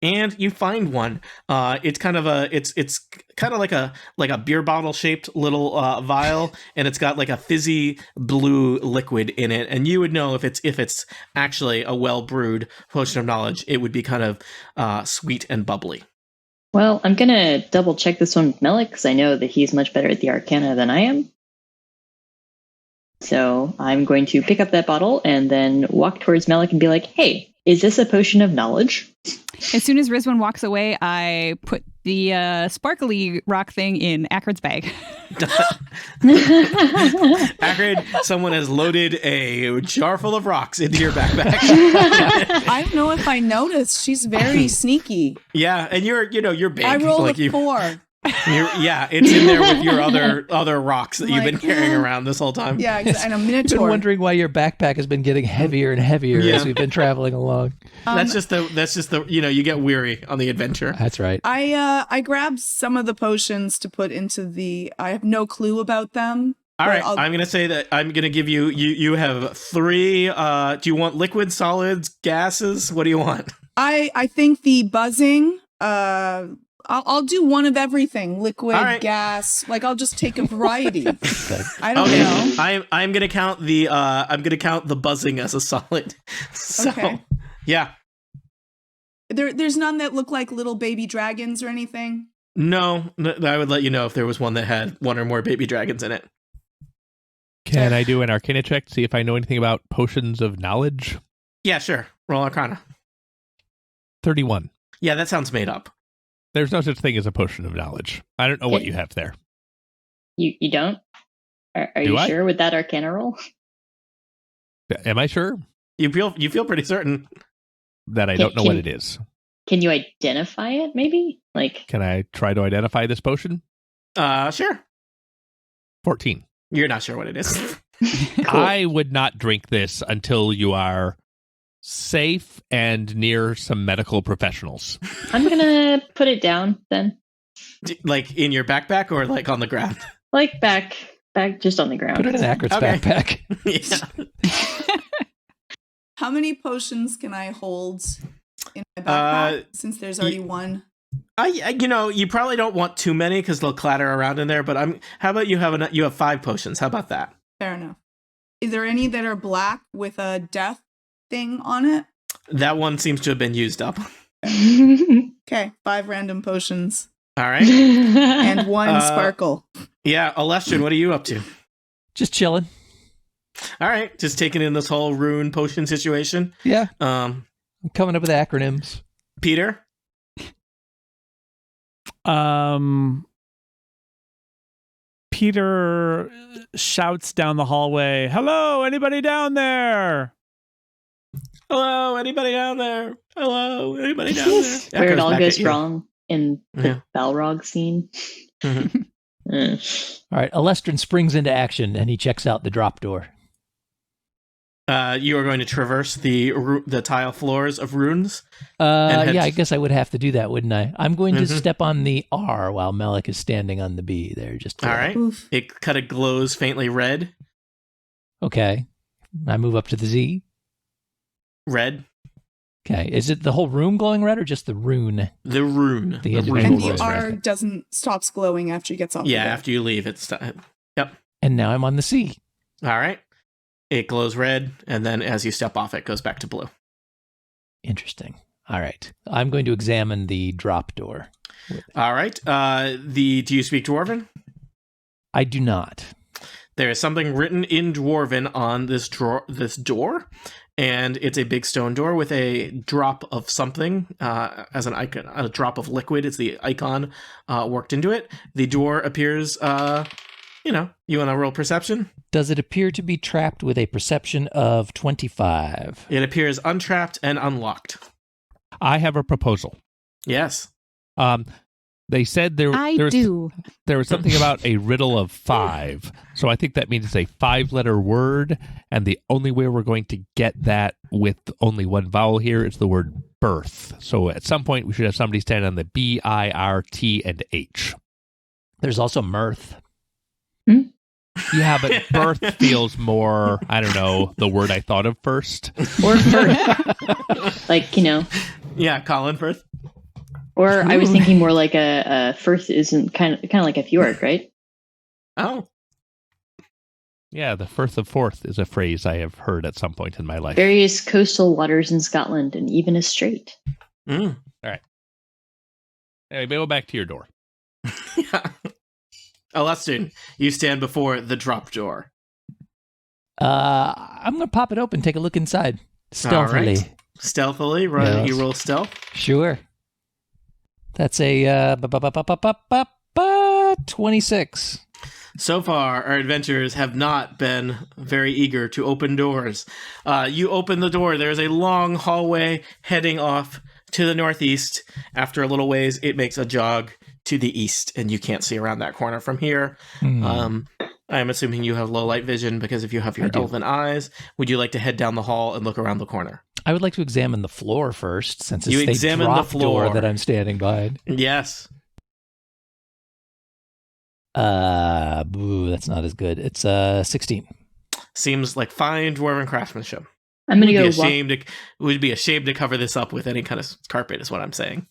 S2: and you find one. It's kind of like a beer bottle shaped little vial, and it's got like a fizzy blue liquid in it. And you would know if it's actually a well brewed potion of knowledge, it would be kind of sweet and bubbly.
S5: Well, I'm gonna double check this one with Melik because I know that he's much better at the Arcana than I am. So I'm going to pick up that bottle and then walk towards Melik and be like, "Hey, is this a potion of knowledge?"
S7: As soon as Rizwan walks away, I put the sparkly rock thing in Akrid's bag.
S2: Akrid, someone has loaded a jar full of rocks into your backpack.
S3: I don't know if I noticed. She's very sneaky.
S2: Yeah, and you're big.
S3: I rolled
S2: like
S3: a 4.
S2: It's in there with your other rocks that you've been
S3: Like,
S2: carrying around this whole time.
S3: Yeah, and a
S4: I've been
S3: minotaur.
S4: wondering why your backpack has been getting heavier and heavier
S2: Yeah.
S4: as we've been traveling along.
S2: That's just the you get weary on the adventure.
S4: That's right.
S3: I grabbed some of the potions to put into the. I have no clue about them.
S2: All
S3: but
S2: right,
S3: I'll-
S2: I'm gonna say that I'm gonna give you have 3. Do you want liquid, solids, gases? What do you want?
S3: I think the buzzing. I'll do one of everything. Liquid,
S2: All right.
S3: gas. Like I'll just take a variety.
S4: Okay.
S3: I don't know.
S2: I'm gonna count the buzzing as a solid. So
S3: Okay.
S2: yeah.
S3: There's none that look like little baby dragons or anything.
S2: No, I would let you know if there was one that had one or more baby dragons in it.
S6: Can I do an Arcana check to see if I know anything about potions of knowledge?
S2: Yeah, sure. Roll Arcana.
S6: 31.
S2: Yeah, that sounds made up.
S6: There's no such thing as a potion of knowledge. I don't know what you have there.
S5: You don't? Are
S6: Do
S5: you
S6: I?
S5: sure with that Arcana roll?
S6: Am I sure
S2: You feel pretty certain.
S6: that I don't know what it is?
S5: Can you identify it? Maybe
S6: Can I try to identify this potion?
S2: Sure.
S6: 14.
S2: You're not sure what it is.
S5: Cool.
S6: I would not drink this until you are safe and near some medical professionals.
S5: I'm gonna put it down then.
S2: Like in your backpack or like on the ground?
S5: Like back just on the ground.
S4: Put it in Akrit's
S2: Okay.
S4: backpack.
S2: Yeah.
S3: How many potions can I hold in my backpack? Since there's already one.
S2: You probably don't want too many because they'll clatter around in there. But how about you have 5 potions? How about that?
S3: Fair enough. Is there any that are black with a death thing on it?
S2: That one seems to have been used up.
S3: Okay, 5 random potions
S2: All right.
S3: and 1 sparkle.
S2: Yeah, Alestian, what are you up to?
S4: Just chilling.
S2: All right, just taking in this whole rune potion situation.
S4: Yeah.
S2: Um,
S4: I'm coming up with acronyms.
S2: Peter.
S1: Peter shouts down the hallway, "Hello, anybody down there?"
S2: Hello, anybody down there? Hello, anybody down there?
S5: Where it
S2: Echoes
S5: all
S2: back
S5: goes
S2: at you.
S5: wrong in the
S2: Yeah.
S5: Balrog scene.
S2: Mhm.
S5: Mm.
S4: All right. Alestrin springs into action and he checks out the drop door.
S2: You are going to traverse the tile floors of runes. And
S4: Yeah, I
S2: head-
S4: guess I would have to do that, wouldn't I? I'm going to
S2: Mhm.
S4: step on the R while Melik is standing on the B there. Just
S2: All right.
S3: Oof.
S2: It kind of glows faintly red.
S4: Okay. I move up to the Z.
S2: Red.
S4: Okay. Is it the whole room glowing red or just the rune?
S2: The rune.
S4: The
S2: rune
S4: individual
S3: And the
S2: glows
S4: rune.
S2: red.
S3: R doesn't stops glowing after he gets off.
S2: Yeah,
S3: the
S2: after you leave, it's... Yep.
S4: And now I'm on the C.
S2: All right. It glows red, and then as you step off, it goes back to blue.
S4: Interesting. All right. I'm going to examine the drop door.
S2: All right. Do you speak Dwarven?
S4: I do not.
S2: There is something written in Dwarven on this door, and it's a big stone door with a drop of something as an icon. A drop of liquid is the icon worked into it. The door appears. You want to roll perception?
S4: Does it appear to be trapped with a perception of 25?
S2: It appears untrapped and unlocked.
S6: I have a proposal.
S2: Yes.
S6: They said there was something about a riddle of 5. So I think that means it's a 5-letter word, and the only way we're going to get that with only one vowel here is the word birth. So at some point we should have somebody stand on the B, I, R, T, and H.
S4: There's also mirth.
S6: Yeah, but birth feels more, I don't know, the word I thought of first.
S5: Or firth.
S2: Yeah, Colin first.
S5: Or I was thinking more like a firth isn't kind of like a fjord, right?
S2: Oh.
S6: Yeah, the Firth of Forth is a phrase I have heard at some point in my life.
S5: Various coastal waters in Scotland and even a strait.
S2: Mm.
S6: Anyway, go back to your door.
S2: Yeah. Alestin, you stand before the drop door.
S4: I'm going to pop it open, take a look inside. Stealthily.
S2: All right. Stealthily,
S4: Yes.
S2: you roll stealth.
S4: Sure. That's a 26.
S2: So far, our adventurers have not been very eager to open doors. You open the door. There's a long hallway heading off to the northeast. After a little ways, it makes a jog to the east, and you can't see around that corner from here. I'm assuming you have low light vision because if you have your
S4: I do.
S2: elven eyes, would you like to head down the hall and look around the corner?
S4: I would like to examine the floor first, since
S2: You
S4: it's
S2: examine
S4: the
S2: the
S4: drop
S2: floor.
S4: door that I'm standing by.
S2: Yes.
S4: Boo, that's not as good. It's 16.
S2: Seems like fine dwarven craftsmanship.
S5: I'm gonna
S2: Would
S5: go.
S2: be ashamed to, would be ashamed to cover this up with any kind of carpet, is what I'm saying.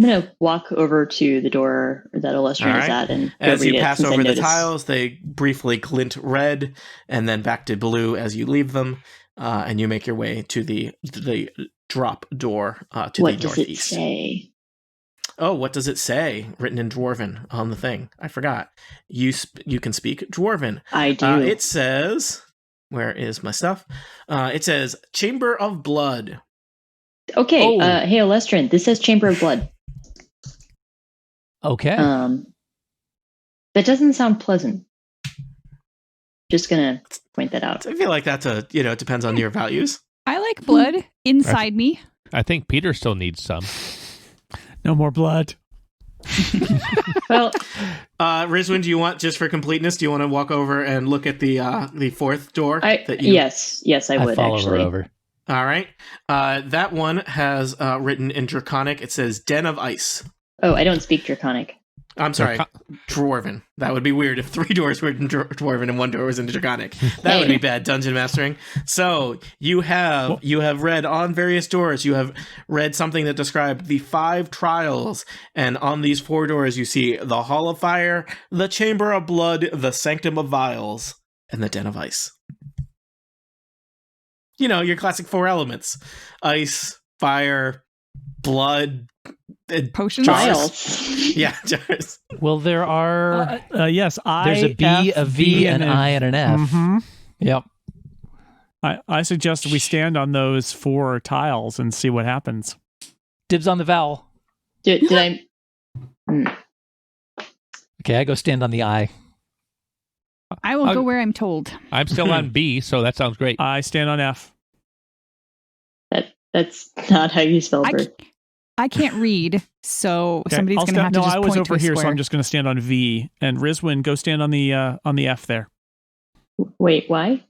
S5: I'm gonna walk over to the door that Alestrin
S2: All
S5: is
S2: right.
S5: at and go
S2: As
S5: read
S2: you
S5: it,
S2: pass
S5: since I
S2: over the
S5: noticed.
S2: tiles, they briefly glint red and then back to blue as you leave them, and you make your way to the drop door to
S5: What
S2: the
S5: does it
S2: northeast.
S5: say?
S2: Oh, what does it say written in Dwarven on the thing? I forgot. You can speak Dwarven.
S5: I do.
S2: It says, where is my stuff? It says Chamber of Blood.
S5: Okay,
S6: Oh.
S5: hey, Olestrin, this says Chamber of Blood.
S4: Okay.
S5: That doesn't sound pleasant. Just gonna point that out.
S2: I feel like that's it depends on your values.
S7: I like blood inside me.
S6: I think Peter still needs some.
S1: No more blood.
S5: Well,
S2: Rizwin, do you want, just for completeness, do you want to walk over and look at the fourth door?
S5: yes, I would
S4: follow
S5: actually.
S4: her over.
S2: All right. That one has written in Draconic. It says Den of Ice.
S5: Oh, I don't speak Draconic.
S2: I'm sorry, Dwarven. That would be weird if 3 doors were in Dwarven and 1 door was in Draconic. That would be bad dungeon mastering. So you have read on various doors. You have read something that described the 5 trials, and on these 4 doors you see the Hall of Fire, the Chamber of Blood, the Sanctum of Vials, and the Den of Ice. Your classic 4 elements: ice, fire, blood,
S7: Potions.
S5: Vials.
S2: yeah, jars.
S4: Well, there are.
S1: Yes, I.
S4: There's a B,
S1: F,
S4: a V, an I, and an F.
S1: Mm-hmm.
S4: Yep.
S1: I suggest we stand on those 4 tiles and see what happens.
S4: Dibs on the vowel.
S5: Did I?
S4: Okay, I go stand on the I.
S7: I will go where I'm told.
S6: I'm still on B, so that sounds great.
S1: I stand on F.
S5: That's not how you spell birth.
S7: I can't read, so
S1: Okay,
S7: somebody's
S1: I'll
S7: going to have
S1: stand-
S7: to
S1: No,
S7: just
S1: I was
S7: point to
S1: over
S7: a
S1: here, so
S7: square.
S1: I'm just going to stand on V. And Rizwin, go stand on the F there,
S5: Wait, why?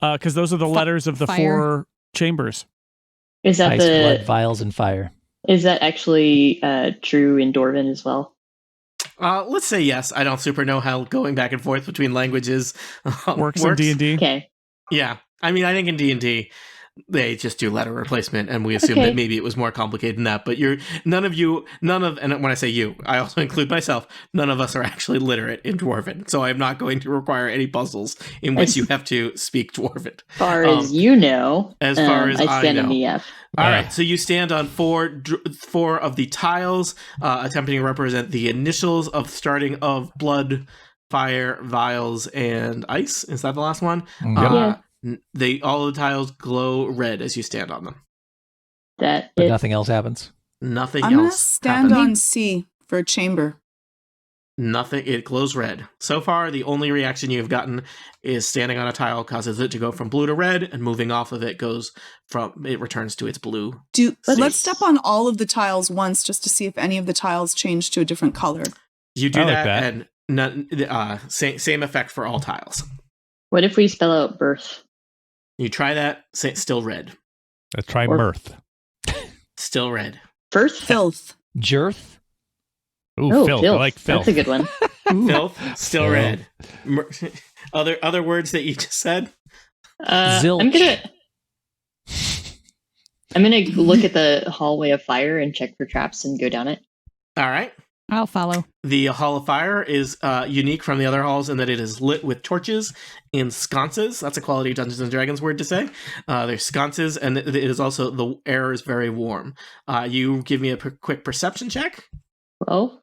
S1: because those are the letters of the
S7: fire.
S1: 4 chambers.
S5: Is that
S4: Ice, blood, vials, and fire.
S5: Is that actually true in Dwarven as well?
S2: Let's say yes. I don't super know how going back and forth between languages
S1: Works in D&D.
S5: Okay.
S2: Yeah, I mean, I think in D&D they just do letter replacement, and we assume
S5: Okay.
S2: that maybe it was more complicated than that. But none of, and when I say you, I also include myself. None of us are actually literate in Dwarven, so I'm not going to require any puzzles in which you have to speak Dwarven.
S5: As far as you know,
S2: as far as
S5: I stand
S2: I
S5: in
S2: know.
S5: the F.
S2: All right, so you stand on 4 of the tiles, attempting to represent the initials of starting of blood, fire, vials, and ice. Is that the last one?
S5: Yeah.
S2: All the tiles glow red as you stand on them.
S5: That
S4: But
S5: it,
S4: nothing else happens.
S2: Nothing
S3: I'm gonna
S2: else
S3: stand
S2: happens.
S3: on C for chamber.
S2: Nothing. It glows red. So far, the only reaction you've gotten is standing on a tile causes it to go from blue to red, and moving off of it it returns to its blue.
S3: Let's step on all of the tiles once just to see if any of the tiles change to a different color.
S2: You do
S6: I like
S2: that,
S6: that.
S2: and none, same effect for all tiles.
S5: what if we spell out birth?
S2: You try that, still red.
S6: Let's try
S5: Or-
S6: mirth.
S2: Still red.
S5: Firth?
S3: Filth.
S4: Girth.
S6: Ooh,
S5: Oh,
S6: filth.
S5: filth.
S6: I like filth.
S5: That's a good one.
S2: Filth, still red. Other words that you just said?
S4: Zilch.
S5: I'm gonna look at the hallway of fire and check for traps and go down it.
S2: All right.
S7: I'll follow.
S2: The Hall of Fire is unique from the other halls in that it is lit with torches in sconces. That's a quality Dungeons and Dragons word to say. There's sconces, and it is also, the air is very warm. You give me a quick perception check.
S5: Well,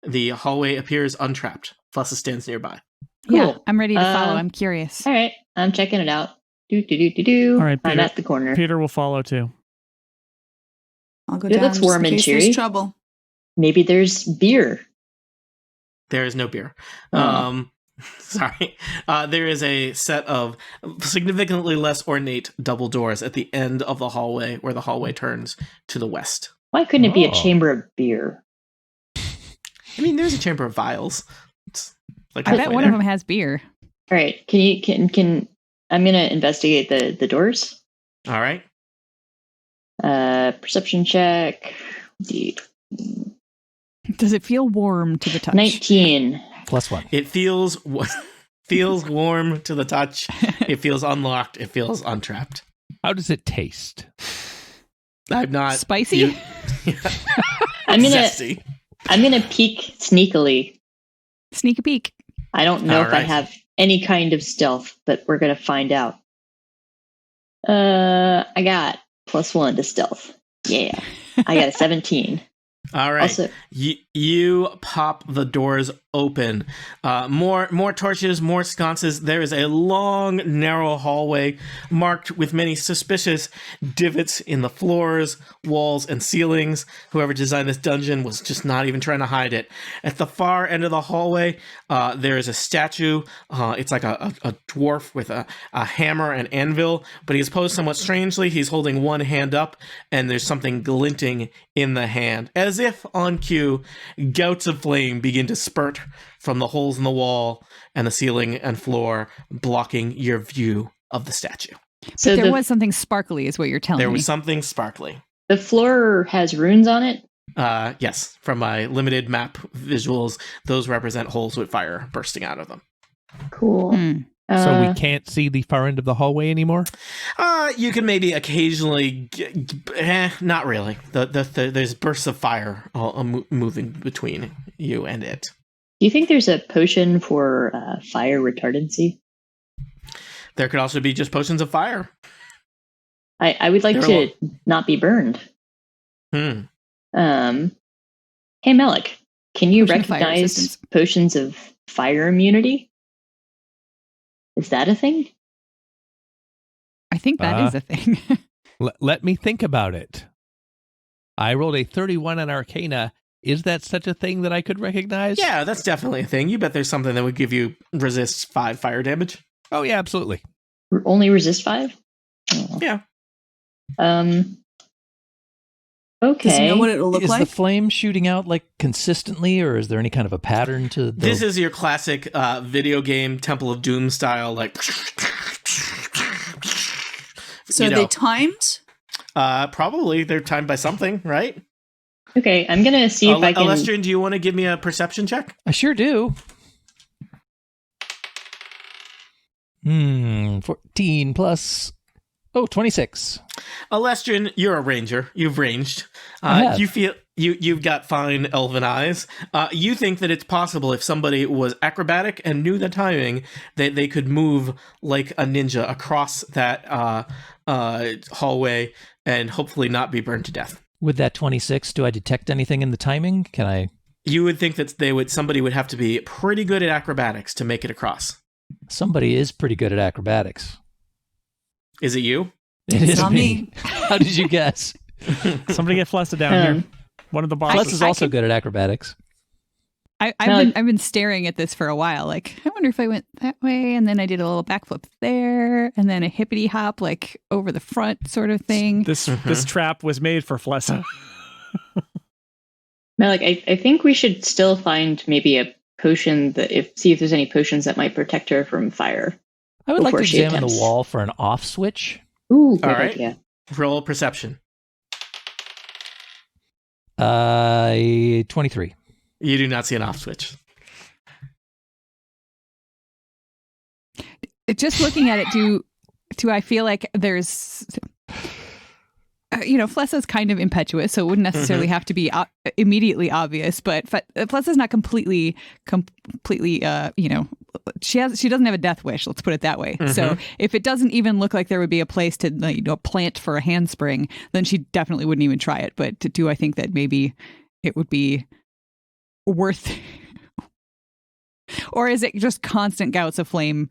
S2: The hallway appears untrapped. Flessa stands nearby.
S7: Yeah,
S5: Cool.
S7: I'm ready to follow.
S5: Um,
S7: I'm curious.
S5: all right. I'm checking it out. Do.
S1: All right,
S5: I'm
S1: Peter.
S5: at the corner.
S1: Peter will follow too.
S3: I'll go
S5: It
S3: down
S5: looks
S3: just
S5: warm
S3: in
S5: and
S3: case there's
S5: cheery.
S3: trouble.
S5: Maybe there's beer.
S2: There is no beer.
S5: Oh.
S2: Sorry. There is a set of significantly less ornate double doors at the end of the hallway, where the hallway turns to the west.
S5: Why couldn't it be a
S6: Oh.
S5: chamber of beer?
S2: I mean, there's a chamber of vials. It's like
S7: I bet
S2: halfway
S7: one
S2: there.
S7: of them has beer.
S5: All right. Can I'm gonna investigate the doors.
S2: All right.
S5: Perception check.
S7: Does it feel warm to the touch?
S5: 19.
S4: +1.
S2: It feels warm to the touch. It feels unlocked. It feels untrapped.
S6: How does it taste?
S2: I'm not
S7: Spicy?
S2: you-
S5: I'm gonna
S2: Zesty.
S5: peek sneakily.
S7: Sneak a peek.
S5: I don't know
S2: All
S5: if I
S2: right.
S5: have any kind of stealth, but we're gonna find out. I got +1 to stealth. Yeah. I got a 17.
S2: All right.
S5: Also,
S2: You pop the doors open. More torches, more sconces. There is a long, narrow hallway marked with many suspicious divots in the floors, walls, and ceilings. Whoever designed this dungeon was just not even trying to hide it. At the far end of the hallway, there is a statue. It's like a dwarf with a hammer and anvil, but he's posed somewhat strangely. He's holding one hand up, and there's something glinting in the hand. As if on cue, gouts of flame begin to spurt from the holes in the wall and the ceiling and floor, blocking your view of the statue.
S5: so
S7: there
S5: the,
S7: was something sparkly, is what you're telling
S2: There
S7: me.
S2: was something sparkly.
S5: the floor has runes on it.
S2: Yes, from my limited map visuals, those represent holes with fire bursting out of them.
S5: Cool.
S7: Hmm.
S6: So we can't see the far end of the hallway anymore?
S2: You can maybe occasionally, not really. There's bursts of fire all moving between you and it.
S5: Do you think there's a potion for fire retardancy?
S2: There could also be just potions of fire.
S5: I would like
S2: There
S5: to not be burned.
S2: Hmm.
S5: Hey, Malik, can you
S7: Potion of fire
S5: recognize
S7: resistance.
S5: potions of fire immunity? Is that a thing?
S7: I think that is a thing.
S6: Let me think about it. I rolled a 31 on Arcana. Is that such a thing that I could recognize?
S2: Yeah, that's definitely a thing. You bet there's something that would give you resists 5 fire damage.
S6: Oh, yeah, absolutely.
S5: Only resist 5? Oh.
S2: Yeah.
S5: Okay.
S3: Does he know what it'll look
S4: Is
S3: like?
S4: the flame shooting out like consistently, or is there any kind of a pattern to the...
S2: This is your classic video game Temple of Doom style, like.
S3: So
S2: you
S3: are
S2: know.
S3: they timed?
S2: Probably they're timed by something, right?
S5: Okay, I'm gonna see if I can.
S2: Alestrin, do you want to give me a perception check?
S4: I sure do. 14 plus... 26.
S2: Alestrin, you're a ranger. You've ranged.
S4: I have.
S2: You feel you've got fine elven eyes. You think that it's possible if somebody was acrobatic and knew the timing that they could move like a ninja across that hallway and hopefully not be burned to death.
S4: With that 26, do I detect anything in the timing? Can I...
S2: You would think that somebody would have to be pretty good at acrobatics to make it across.
S4: Somebody is pretty good at acrobatics.
S2: Is it you?
S4: It
S3: It's
S4: is
S3: not me.
S4: How did you guess?
S1: Somebody get Flessa down here. One of the bosses.
S4: Plus is also good at acrobatics.
S7: I've been staring at this for a while. Like, I wonder if I went that way, and then I did a little backflip there, and then a hippity hop like over the front, sort of thing.
S1: This trap was made for Flessa.
S5: Malik, I think we should still find maybe a potion see if there's any potions that might protect her from fire.
S4: I would like to
S5: Before she
S4: examine the
S5: attempts.
S4: wall for an off switch.
S5: Ooh, good
S2: All right.
S5: idea.
S2: Roll perception.
S4: 23.
S2: You do not see an off switch.
S7: Just looking at it, do I feel like there's, Flessa's kind of impetuous, so it wouldn't necessarily have to be immediately obvious. But Flessa's not completely, she doesn't have a death wish. Let's put it that way. So if it doesn't even look like there would be a place to plant for a handspring, then she definitely wouldn't even try it. But do I think that maybe it would be worth, or is it just constant gouts of flame?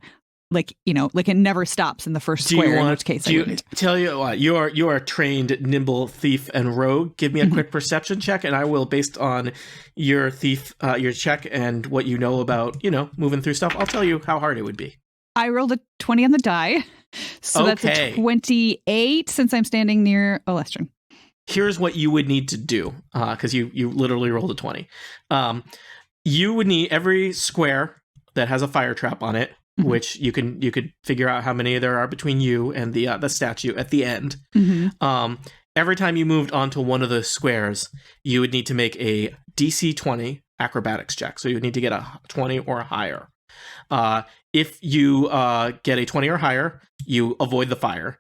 S7: Like it never stops in the first square. In which case, I wouldn't.
S2: Tell you what, you are a trained, nimble thief and rogue. Give me a quick perception check, and I will, based on your your check and what you know about, moving through stuff, I'll tell you how hard it would be.
S7: I rolled a 20 on the die, so that's
S2: Okay.
S7: a 28 since I'm standing near Olestrin.
S2: Here's what you would need to do, because you literally rolled a 20. You would need every square that has a fire trap on it, which you could figure out how many there are between you and the statue at the end. Every time you moved onto one of the squares, you would need to make a DC 20 acrobatics check. So you would need to get a 20 or higher. If you get a 20 or higher, you avoid the fire.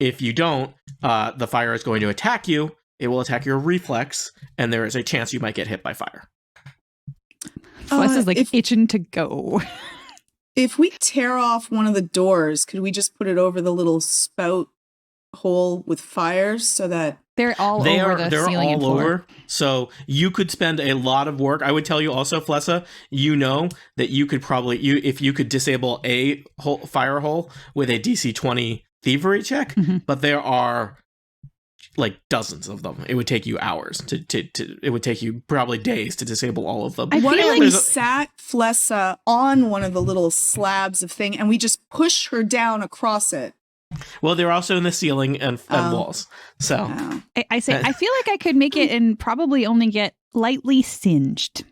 S2: If you don't, the fire is going to attack you. It will attack your reflex, and there is a chance you might get hit by fire.
S7: Flessa's itching to go.
S3: If we tear off one of the doors, could we just put it over the little spout hole with fires so that
S7: They're all
S2: They
S7: over
S2: are
S7: the
S2: they're
S7: ceiling
S2: all
S7: and floor.
S2: over. So you could spend a lot of work. I would tell you also, Flessa, you know that you could probably if you could disable a fire hole with a DC 20 thievery check,
S7: Mhm.
S2: but there are like dozens of them. It would take you hours to it would take you probably days to disable all of them.
S7: I
S3: what
S7: feel
S3: if
S7: like
S3: we
S2: There's a-
S3: sat Flessa on one of the little slabs of thing and we just push her down across it?
S2: well, they're also in the ceiling and
S3: Oh.
S2: walls. So
S3: Oh.
S7: I say I feel like I could make it and probably only get lightly singed.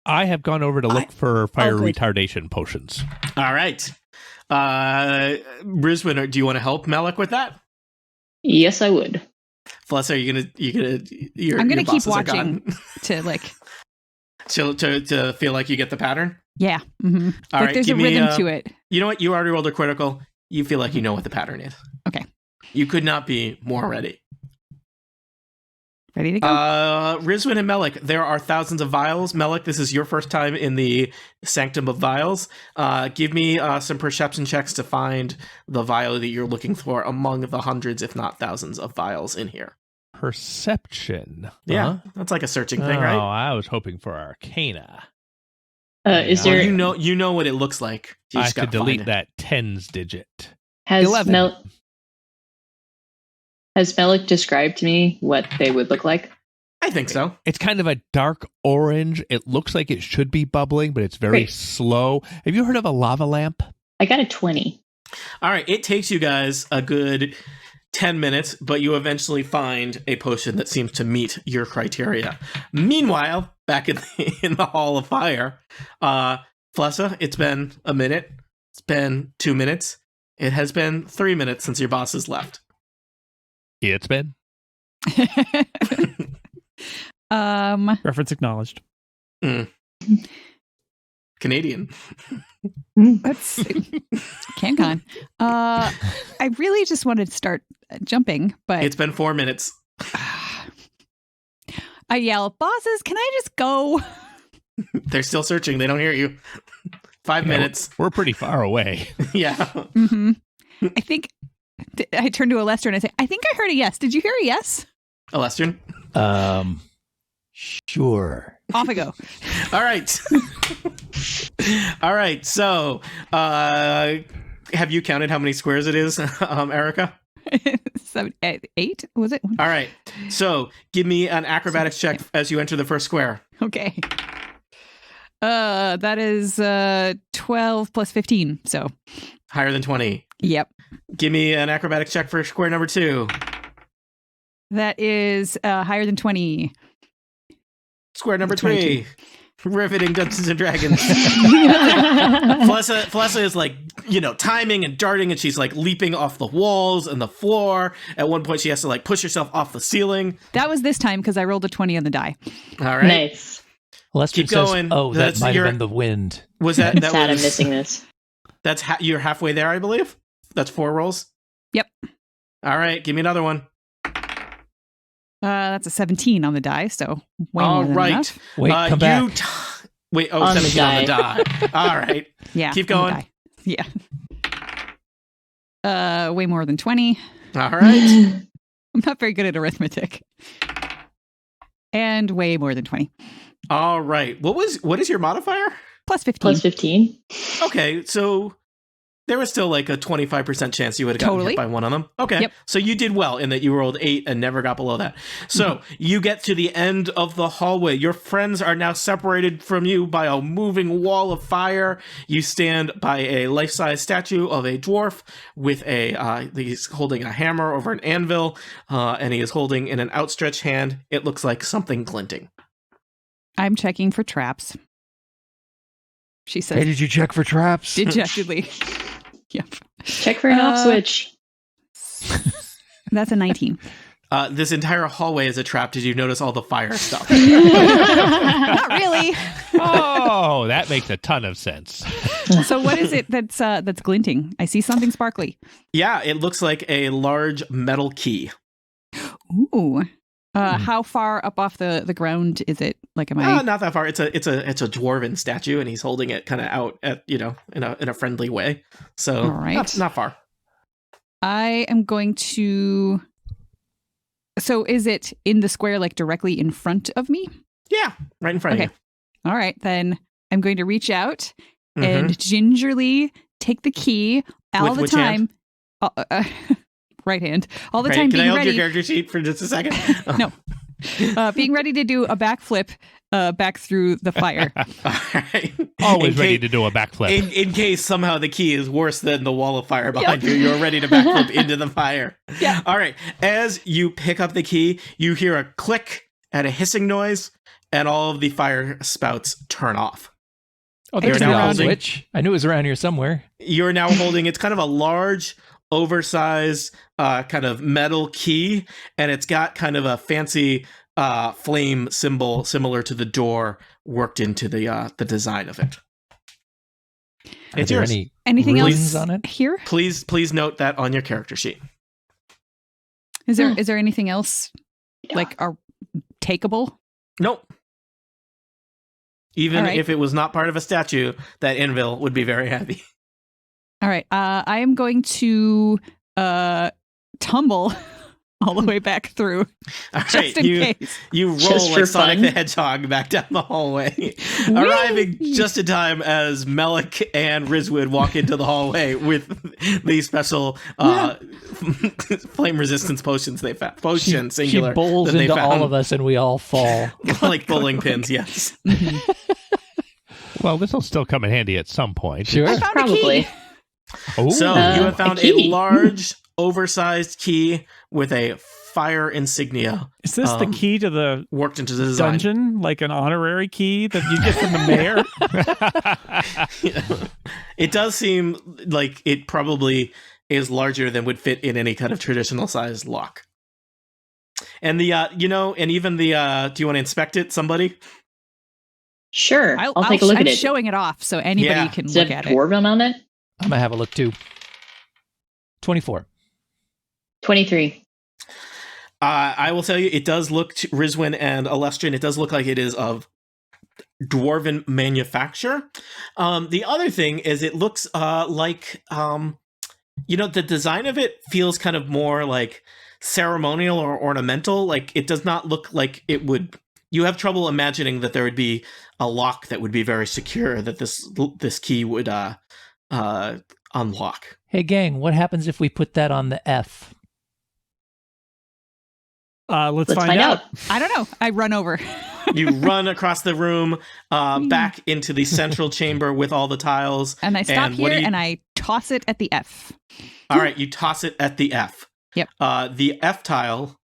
S6: I have gone over to look for fire
S3: good.
S6: retardation potions.
S2: all right. Brisbane, do you want to help Malik with that?
S5: Yes, I would.
S2: Flessa, are you gonna
S7: I'm gonna
S2: your
S7: keep
S2: bosses are
S7: watching.
S2: gone?
S7: To like,
S2: to feel like you get the pattern.
S7: yeah, mhm.
S2: All
S7: Like
S2: right,
S7: there's a
S2: give me,
S7: rhythm to it.
S2: You know what? You already rolled a critical. You feel like you know what the pattern is.
S7: Okay.
S2: You could not be more ready.
S7: Ready to go?
S2: Rizwin and Melik, there are thousands of vials. Melik, this is your first time in the Sanctum of Vials. Give me some perception checks to find the vial that you're looking for among the hundreds, if not thousands, of vials in here.
S6: Perception.
S2: Yeah, that's like a searching thing,
S6: Oh,
S2: right?
S6: I was hoping for Arcana.
S5: Is
S2: Well,
S5: there
S2: you know what it looks like. You
S6: I
S2: just
S6: could
S2: gotta find
S6: delete
S2: it.
S6: that tens digit.
S5: has
S6: 11.
S5: has Melik described to me what they would look like?
S2: I think so.
S6: It's kind of a dark orange. It looks like it should be bubbling, but it's very
S5: Great.
S6: slow. Have you heard of a lava lamp?
S5: I got a 20.
S2: All right, it takes you guys a good 10 minutes, but you eventually find a potion that seems to meet your criteria. Meanwhile, back in the Hall of Fire, Flessa, it's been a minute. It's been 2 minutes. It has been 3 minutes since your boss has left.
S6: It's been.
S1: Reference acknowledged.
S2: Canadian.
S7: That's CanCon. I really just wanted to start jumping, but
S2: It's been 4 minutes.
S7: I yell, "Bosses, can I just go?"
S2: They're still searching. They don't hear you. 5 minutes.
S6: We're pretty far away.
S2: Yeah.
S7: Mm-hmm. I think I turn to Alester and I say, "I think I heard a yes. Did you hear a yes?"
S2: Alestrin.
S4: Sure.
S7: Off I go.
S2: All right. All right. So, have you counted how many squares it is, Erica?
S7: 7, 8 was it?
S2: All right. So, give me an acrobatics check as you enter the first square.
S7: Okay. That is 12 plus 15. So,
S2: Higher than 20.
S7: yep.
S2: Give me an acrobatics check for square number 2.
S7: That is higher than 20.
S2: Square number
S7: 22.
S2: 3. Riveting Dungeons and Dragons. Flessa is like, timing and darting, and she's like leaping off the walls and the floor. At one point, she has to like push herself off the ceiling.
S7: That was this time because I rolled a 20 on the die.
S2: All right.
S5: Nice.
S4: Lester
S2: Keep
S4: says,
S2: going.
S4: "Oh, that
S2: That's
S4: might
S2: your-
S4: have been the wind."
S2: Was that
S5: I'm
S2: that
S5: sad I'm
S2: was
S5: missing this.
S2: That's you're halfway there, I believe. That's 4 rolls.
S7: Yep.
S2: All right, give me another one.
S7: That's a 17 on the die, so way
S2: All
S7: more than
S2: right.
S7: enough.
S4: Wait, come back.
S2: Wait,
S5: On the
S2: 17 on the die. All right.
S7: Yeah.
S2: Keep
S7: on the
S2: going.
S7: die. Yeah. Way more than 20.
S2: All right.
S7: I'm not very good at arithmetic. And way more than 20.
S2: All right. What is your modifier?
S7: Plus 15.
S5: Plus 15.
S2: Okay, so there was still like a 25% chance you would have gotten
S7: Totally.
S2: hit by one of them. Okay.
S7: Yep.
S2: So you did well in that you rolled 8 and never got below that. So you get to the end of the hallway. Your friends are now separated from you by a moving wall of fire. You stand by a life-size statue of a dwarf with he's holding a hammer over an anvil, and he is holding in an outstretched hand, it looks like something glinting.
S7: I'm checking for traps. She
S4: Hey,
S7: says
S4: did you check for traps?
S7: dejectedly. Yep.
S5: Check for an off switch.
S7: That's a 19.
S2: This entire hallway is a trap. Did you notice all the fire stuff?
S7: Not really.
S6: Oh, that makes a ton of sense.
S7: So what is it that's glinting? I see something sparkly.
S2: Yeah, it looks like a large metal key.
S7: Ooh. How far up off the ground is it? Like, am I?
S2: Not that far. It's a dwarven statue, and he's holding it kind of out at in a friendly way. So
S7: All right.
S2: not far.
S7: I am going to. So is it in the square, like directly in front of me?
S2: Yeah, right in front
S7: Okay.
S2: of
S7: All right, then I'm going to reach out
S2: you.
S7: and gingerly take the key all
S2: With
S7: the
S2: which
S7: time. Right hand. All the
S2: Right,
S7: time
S2: can I
S7: being
S2: hold
S7: ready.
S2: your character sheet for just a second?
S7: No. Being ready to do a backflip back through the fire.
S2: All right.
S6: Always
S2: In
S6: ready
S2: case-
S6: to do a backflip.
S2: In case somehow the key is worse than the wall of fire behind you, you're ready to backflip into the fire.
S7: Yeah.
S2: All right. As you pick up the key, you hear a click and a hissing noise, and all of the fire spouts turn off.
S4: Oh, there's
S2: You're
S4: the
S2: now
S4: on
S2: holding-
S4: switch. I knew it was around here somewhere.
S2: You're now holding, it's kind of a large, oversized kind of metal key, and it's got kind of a fancy flame symbol similar to the door worked into the design of it.
S4: Are
S2: It's
S4: there
S2: yours.
S4: any
S7: Anything
S4: runes
S7: else
S4: on it?
S7: here?
S2: Please note that on your character sheet.
S7: Is there anything else like takeable?
S2: Nope. Even
S7: All right.
S2: if it was not part of a statue, that Envil would be very happy.
S7: All right. I am going to tumble all the way back through
S2: All
S7: just
S2: right,
S7: in case.
S2: you roll
S5: Just
S2: like
S5: for
S2: Sonic
S5: fun.
S2: the Hedgehog back down the hallway,
S7: Whee!
S2: arriving just in time as Melik and Rizwood walk into the hallway with the special flame resistance potions they found. Potion
S4: She
S2: singular.
S4: bowls
S2: that they
S4: into all
S2: found.
S4: of us and we all fall.
S2: like bowling pins. Yes.
S6: Well, this will still come in handy at some point.
S4: Sure.
S7: I found a
S5: Probably.
S7: key.
S6: Oh,
S2: So you have found
S5: a
S2: a
S5: key.
S2: large, oversized key with a fire insignia
S1: Is this the key to the
S2: worked into the design.
S1: dungeon, like an honorary key that you get from the mayor?
S2: It does seem like it probably is larger than would fit in any kind of traditional sized lock. And the and even the do you want to inspect it, somebody?
S5: Sure. I'll take a look
S7: I'm
S5: at it.
S7: showing it off so anybody
S2: Yeah.
S7: can
S5: Does
S7: look
S5: it have
S7: at it.
S5: dwarven on it?
S4: I'm going to have a look too. 24.
S5: 23.
S2: I will tell you, it does look to Rizwin and Alestrin. It does look like it is of dwarven manufacture. The other thing is, it looks like the design of it feels kind of more like ceremonial or ornamental. Like it does not look like it would. You have trouble imagining that there would be a lock that would be very secure that this key would unlock.
S4: Hey, gang, what happens if we put that on the F?
S1: Let's
S5: Let's
S1: find out.
S7: I don't know. I run over.
S2: You run across the room, back into the central chamber with all the tiles.
S7: And I stop
S2: what
S7: here
S2: do you-
S7: and I toss it at the F.
S2: All right, you toss it at the F.
S7: Yep.
S2: The F tile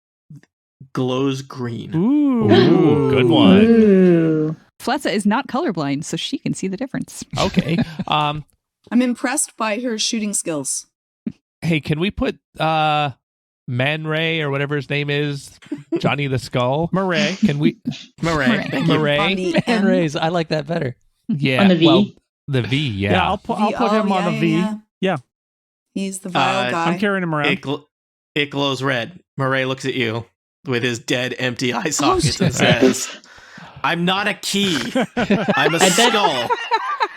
S2: glows green.
S1: Ooh.
S6: Ooh, good one.
S5: Ooh.
S7: Flessa is not colorblind, so she can see the difference.
S6: Okay.
S3: I'm impressed by her shooting skills.
S6: Hey, can we put Man Ray or whatever his name is, Johnny the Skull?
S1: Murray.
S6: Can we?
S2: Murray. Thank you.
S3: On
S6: Murray.
S3: the
S4: Man
S3: M.
S4: raise. I like that better.
S6: Yeah.
S5: On the V?
S6: Well, the V. Yeah.
S1: Yeah, I'll put him on a V. Yeah.
S3: He's the vile guy.
S1: I'm carrying him around.
S2: It glows red. Murray looks at you with his dead, empty eye sockets and
S5: shit.
S2: says, "I'm not a key. I'm a
S5: I bet-
S2: skull."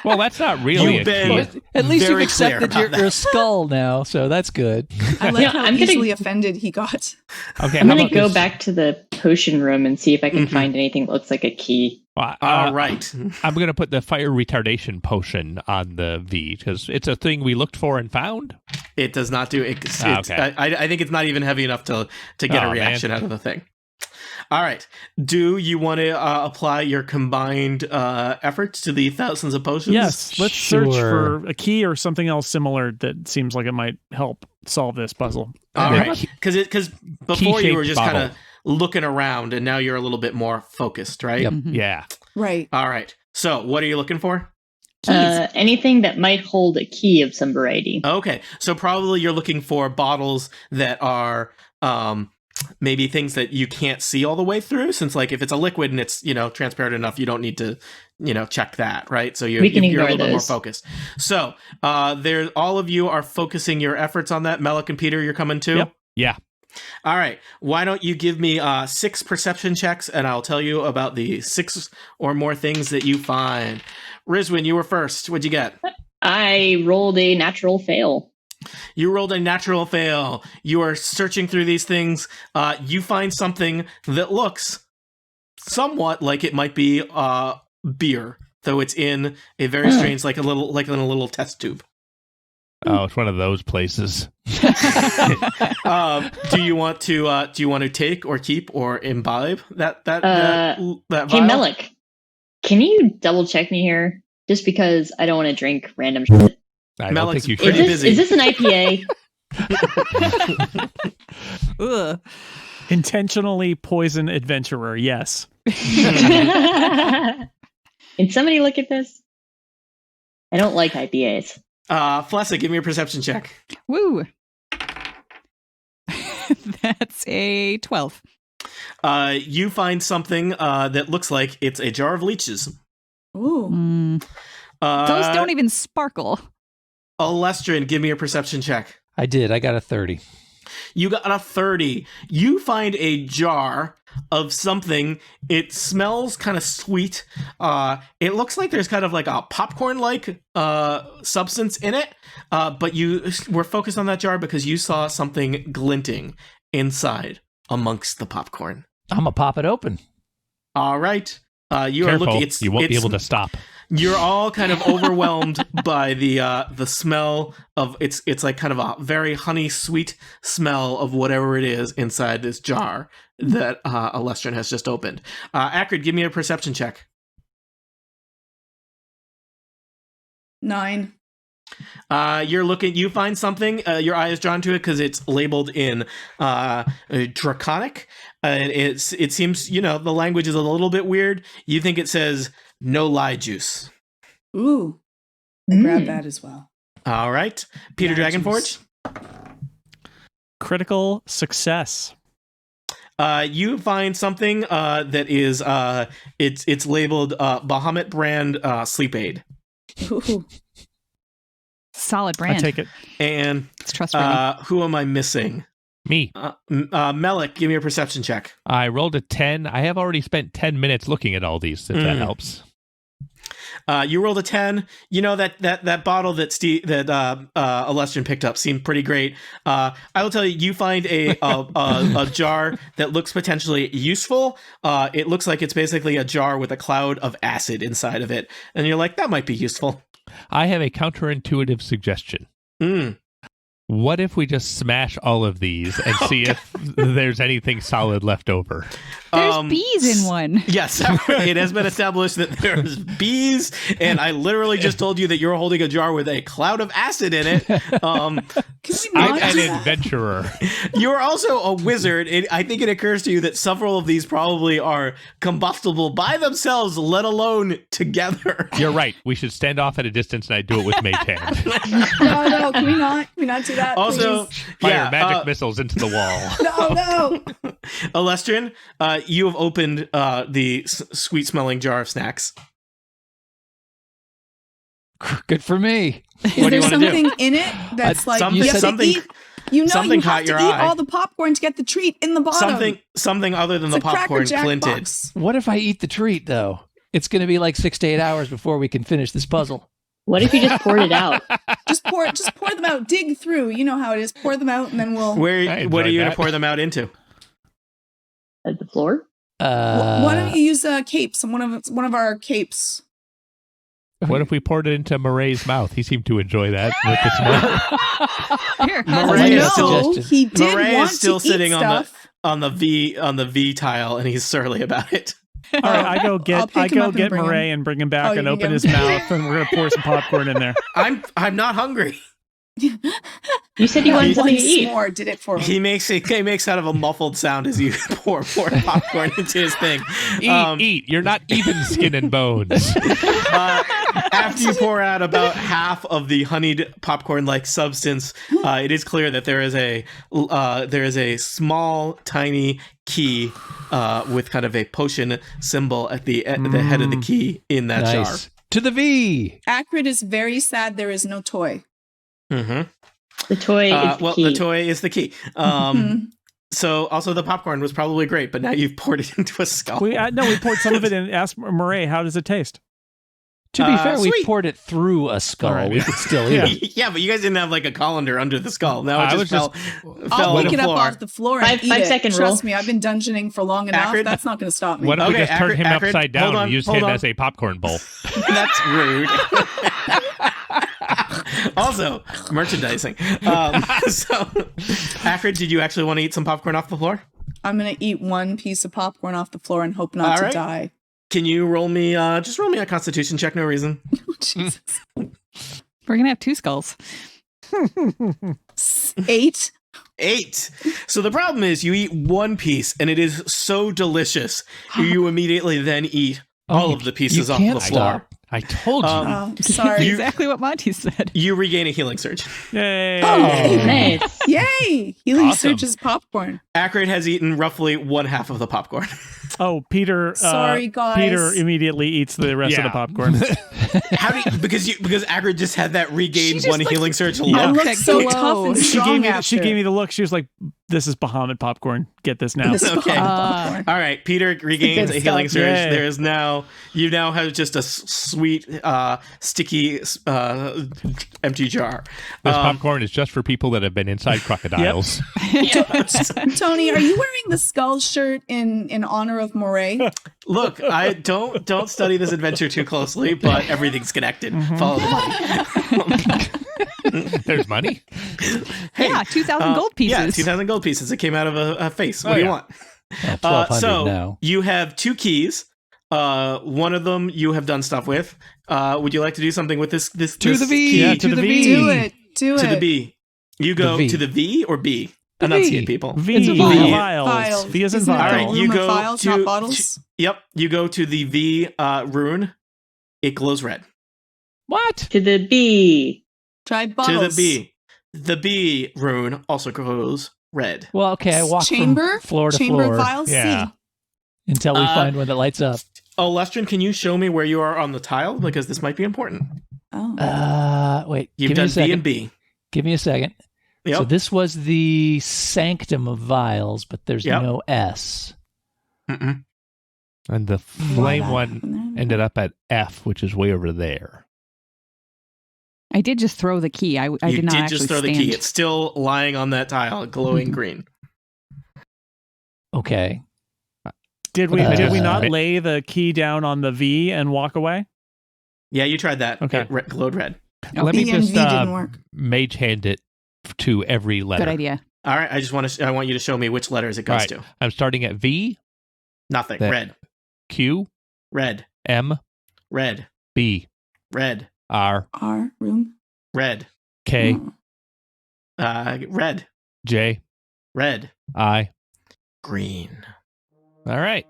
S6: Well, that's not really
S2: You've
S6: a
S2: been-
S6: key.
S4: At least
S2: Very
S4: you've accepted
S2: clear about
S4: your
S2: that.
S4: skull now, so that's good.
S3: I like
S5: Yeah,
S3: how
S5: I'm gonna-
S3: easily offended he got.
S6: Okay.
S5: I'm
S6: how
S5: going
S6: about
S5: to go
S6: this?
S5: back to the potion room and see if I can
S2: Mhm.
S5: find anything that looks like a key.
S2: All right.
S6: I'm going to put the fire retardation potion on the V because it's a thing we looked for and found.
S2: It does not do it.
S6: Okay.
S2: I think it's not even heavy enough to get
S6: Oh,
S2: a reaction
S6: man.
S2: out of the thing. All right. Do you want to apply your combined efforts to the thousands of potions?
S1: Yes, let's search
S4: Sure.
S1: for a key or something else similar that seems like it might help solve this puzzle.
S2: All
S6: Yeah.
S2: right. Because before you were
S6: Key-shaped
S2: just kind
S6: bottle.
S2: of looking around, and now you're a little bit more focused, right?
S4: Yep.
S7: Mhm.
S6: Yeah.
S3: Right.
S2: All right. So what are you looking for?
S5: Anything that might hold a key of some variety.
S2: Okay. So probably you're looking for bottles that are maybe things that you can't see all the way through, since like if it's a liquid and it's transparent enough, you don't need to check that, right? So
S5: We can
S2: you're a
S5: ignore
S2: little bit more
S5: those.
S2: focused. So there, all of you are focusing your efforts on that. Melik and Peter, you're coming too.
S1: Yep.
S6: Yeah.
S2: All right. Why don't you give me 6 perception checks, and I'll tell you about the 6 or more things that you find. Rizwin, you were first. What'd you get?
S5: I rolled a natural fail.
S2: You rolled a natural fail. You are searching through these things. You find something that looks somewhat like it might be beer, though it's in a very strange, like in a little test tube.
S6: Oh, it's one of those places.
S2: Do you want to take or keep or imbibe that
S5: Hey,
S2: vial?
S5: Melik, can you double check me here? Just because I don't want to drink random shit.
S6: I don't
S2: Malik's
S6: think you
S2: pretty
S6: should.
S2: busy.
S5: Is this an IPA?
S7: Ugh.
S1: Intentionally poison adventurer, yes.
S5: Can somebody look at this? I don't like IPAs.
S2: Flessa, give me a perception check.
S7: Woo. That's a 12.
S2: You find something that looks like it's a jar of leeches.
S3: Ooh.
S7: Mm.
S2: Uh,
S7: Those don't even sparkle.
S2: Alestrin, give me a perception check.
S4: I did. I got a 30.
S2: You got a 30. You find a jar of something. It smells kind of sweet. It looks like there's kind of like a popcorn-like substance in it. But you were focused on that jar because you saw something glinting inside amongst the popcorn.
S4: I'm going to pop it open.
S2: All right. You
S6: Careful,
S2: are looking.
S6: you won't be able to stop.
S2: You're all kind of overwhelmed by the smell of it's like kind of a very honey sweet smell of whatever it is inside this jar that Alestrin has just opened. Acrid, give me a perception check.
S3: 9.
S2: You're looking. You find something. Your eye is drawn to it because it's labeled in Draconic, and it seems the language is a little bit weird. You think it says no lie juice.
S3: Ooh. I grabbed that as well.
S2: All right, Peter
S3: Lie
S2: Dragonforge.
S1: Critical success.
S2: You find something that is it's labeled Bahamut brand sleep aid,
S3: Ooh.
S7: Solid
S1: I
S7: brand.
S1: take it.
S2: and
S7: It's trustworthy.
S2: who am I missing?
S6: Me.
S2: Melik, give me a perception check.
S6: I rolled a 10. I have already spent 10 minutes looking at all these, if that helps.
S2: You rolled a 10. You know that bottle that Alestrin picked up seemed pretty great. I will tell you, you find a jar that looks potentially useful. It looks like it's basically a jar with a cloud of acid inside of it, and you're like, that might be useful.
S6: I have a counterintuitive suggestion. What if we just smash all of these and see if there's anything solid left over?
S7: There's bees in one.
S2: Yes, it has been established that there's bees, and I literally just told you that you're holding a jar with a cloud of acid in it.
S3: Can we
S6: I'm
S3: not
S6: an
S3: do that?
S6: adventurer.
S2: You're also a wizard. I think it occurs to you that several of these probably are combustible by themselves, let alone together.
S6: You're right. We should stand off at a distance, and I do it with mage hand.
S3: No, can we not? Can we not do that?
S2: Also,
S3: please?
S6: Fire magic missiles into the wall.
S3: No.
S2: Alestrin, you have opened the sweet-smelling jar of snacks.
S4: Good for me.
S3: Is
S2: What do
S3: there
S2: you wanna do?
S3: something in it that's like
S2: Something-
S3: you have
S2: something-
S3: to eat? You know,
S2: something
S3: you have
S2: caught
S3: to
S2: your
S3: eat
S2: eye.
S3: all the popcorn to get the treat in the bottom.
S2: Something other than
S3: It's
S2: the
S3: a Cracker
S2: popcorn
S3: Jack
S2: glinted.
S3: box.
S4: What if I eat the treat, though? It's going to be like 6 to 8 hours before we can finish this puzzle.
S5: What if you just poured it out?
S3: Just pour them out. Dig through. You know how it is. Pour them out, and then we'll.
S6: I
S2: What are
S6: enjoyed
S2: you going
S6: that.
S2: to pour them out into?
S5: At the floor?
S3: Why don't you use capes? One of our capes.
S6: What if we poured it into Murray's mouth? He seemed to enjoy that with the smell.
S7: Here,
S2: Murray is
S3: no,
S2: still-
S3: he did
S2: Murray
S3: want
S2: is still
S3: to eat
S2: sitting
S3: stuff.
S2: on the V tile, and he's surly about it.
S1: All right, I go
S3: I'll
S1: get
S3: pick him up and bring
S1: Murray
S3: him.
S1: and bring him back
S3: Oh,
S1: and
S3: you can
S1: open
S3: get
S1: his
S3: him.
S1: mouth, and we're gonna pour some popcorn in there.
S2: I'm not hungry.
S5: You said you wanted something to eat.
S3: S'more did it for him.
S2: He makes kind of a muffled sound as you pour more popcorn into his thing.
S6: Eat. You're not even skin and bones.
S2: After you pour out about half of the honeyed popcorn-like substance, it is clear that there is a small, tiny key with kind of a potion symbol at the head of the key in that jar.
S4: Nice. To the V.
S3: Acrid is very sad there is no toy.
S2: Mm-hmm.
S5: The toy is the key.
S2: The toy is the key. So also the popcorn was probably great, but now you've poured it into a skull.
S1: We poured some of it in. Asked Murray, how does it taste?
S4: To be fair, we
S2: sweet.
S4: poured it through a skull.
S6: All right,
S4: We
S6: yeah.
S4: could still
S1: Yeah.
S4: eat it.
S2: Yeah, but you guys didn't have like a colander under the skull. No, it
S6: I
S2: just
S6: was
S2: fell,
S6: just-
S3: I'll
S2: on
S3: pick
S2: the
S3: it up
S2: floor.
S3: off the floor and
S5: Five-
S3: eat
S5: 5
S3: it.
S5: second
S3: Trust
S5: rule.
S3: me, I've been dungeoning for long enough.
S2: Acrid?
S3: That's not going to stop me.
S6: What if we
S2: Okay,
S6: just turned him
S2: Acrid,
S6: upside
S2: hold
S6: down
S2: on,
S6: and used
S2: hold
S6: him
S2: on.
S6: as a popcorn bowl?
S2: That's rude. Also, merchandising. So, Acrid, did you actually want to eat some popcorn off the floor?
S3: I'm going to eat one piece of popcorn off the floor and hope not
S2: All
S3: to
S2: right.
S3: die.
S2: Can you roll me, just roll me a constitution check, no reason.
S3: Jesus.
S7: We're gonna have 2 skulls.
S3: 8.
S2: 8. So the problem is you eat one piece and it is so delicious. You immediately then eat all of the pieces
S4: you
S2: off the
S4: can't
S2: floor.
S4: stop.
S6: I told you.
S2: Um,
S3: Sorry.
S2: You-
S7: Exactly what Monty said.
S2: You regain a healing surge.
S1: Yay.
S3: Oh.
S5: Nice.
S3: Yay! Healing
S6: Awesome.
S3: surges popcorn.
S2: Acrid has eaten roughly one half of the popcorn.
S1: Oh, Peter.
S3: Sorry, guys.
S1: Peter immediately eats the rest of the
S6: Yeah.
S1: popcorn.
S2: How do you, because Acrid just had that regained
S7: She just
S2: one healing surge
S3: I
S2: alone.
S3: look
S7: That
S3: so
S7: glow.
S3: tough and
S1: she
S3: strong
S1: gave me.
S3: after.
S1: She gave me the look. She was like, "This is Bahamut popcorn. Get this now."
S3: This
S2: Okay.
S3: popcorn.
S2: All right, Peter regains
S3: Good
S2: a healing
S3: stuff.
S2: surge.
S1: Yay.
S2: There is now you now have just a sweet, sticky, empty jar.
S6: This popcorn is just for people that have been inside crocodiles.
S3: Tony, are you wearing the skull shirt in honor of Moray?
S2: Look, I don't study this adventure too closely, but everything's connected. Follow the money.
S6: There's money.
S2: Hey,
S7: Yeah, 2,000 gold pieces.
S2: Yeah, 2,000 gold pieces. It came out of a face. What
S6: Oh,
S2: do you
S6: yeah.
S2: want?
S4: 1,200
S2: So
S4: now.
S2: you have 2 keys. One of them you have done stuff with. Would you like to do something with this? This
S6: To
S2: this
S6: the V.
S2: key?
S1: Yeah, to the V.
S3: Do it. Do
S2: To
S3: it.
S2: the B. You go
S4: V.
S2: to the V or B?
S4: The
S2: Enunciate,
S4: V.
S2: people.
S1: V.
S4: It's a
S1: Vials.
S4: vial.
S3: Vials.
S1: V as in
S3: Isn't it
S2: All
S1: vial.
S2: right,
S3: room
S2: you
S3: of
S2: go
S3: vials,
S2: to-
S3: not bottles?
S2: Yep. You go to the V rune. It glows red.
S4: What?
S5: To the B.
S3: Try
S2: To
S3: bottles.
S2: the B. The B rune also glows red.
S4: Well, okay, I walk
S3: Chamber?
S4: from floor to
S3: Chamber
S4: floor
S3: vial
S6: Yeah.
S3: C.
S4: until we find one that lights up.
S2: Oh, Lestrin, can you show me where you are on the tile? Because this might be important.
S3: Oh.
S4: Wait,
S2: You've
S4: give me
S2: done
S4: a
S2: B
S4: second.
S2: and B.
S4: Give me a second.
S2: Yep.
S4: So this was the sanctum of vials, but there's
S2: Yep.
S4: no S.
S2: Mm-mm.
S6: And the
S3: Why
S6: flame
S3: that
S6: one
S3: happened there?
S6: ended up at F, which is way over there.
S7: I did just throw the key. I
S2: You
S7: did not
S2: did
S7: actually
S2: just throw
S7: stand.
S2: the key. It's still lying on that tile, glowing green.
S4: Okay.
S1: Did we?
S4: Uh,
S1: Did we not lay the key down on the V and walk away?
S2: Yeah, you tried that.
S1: Okay.
S2: It glowed red.
S6: Let me
S3: B and
S6: just
S3: V didn't work.
S6: mage hand it to every letter.
S7: Good idea.
S2: All right, I want you to show me which letters it goes
S6: Right.
S2: to.
S6: I'm starting at V,
S2: Nothing.
S6: That-
S2: Red.
S6: Q,
S2: Red.
S6: M,
S2: Red.
S6: B,
S2: Red.
S6: R,
S3: R room.
S2: Red.
S6: K,
S3: Oh.
S2: Red.
S6: J,
S2: Red.
S6: I.
S2: Green.
S6: All right.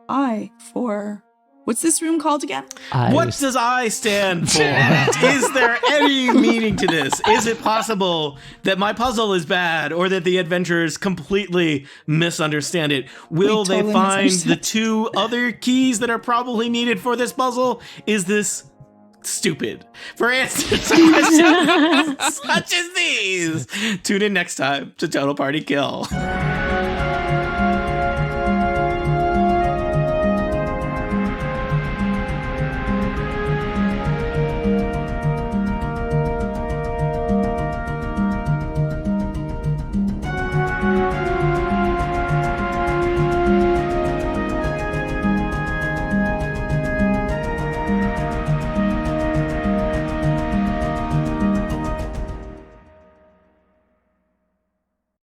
S3: I for what's this room called again?
S2: What does I stand for? Is there any meaning to this? Is it possible that my puzzle is bad or that the adventurers completely misunderstand it? Will
S3: We
S2: they
S3: totally
S2: find the
S3: misunderstood.
S2: 2 other keys that are probably needed for this puzzle? Is this stupid? For answers to questions such as these, tune in next time to Total Party Kill.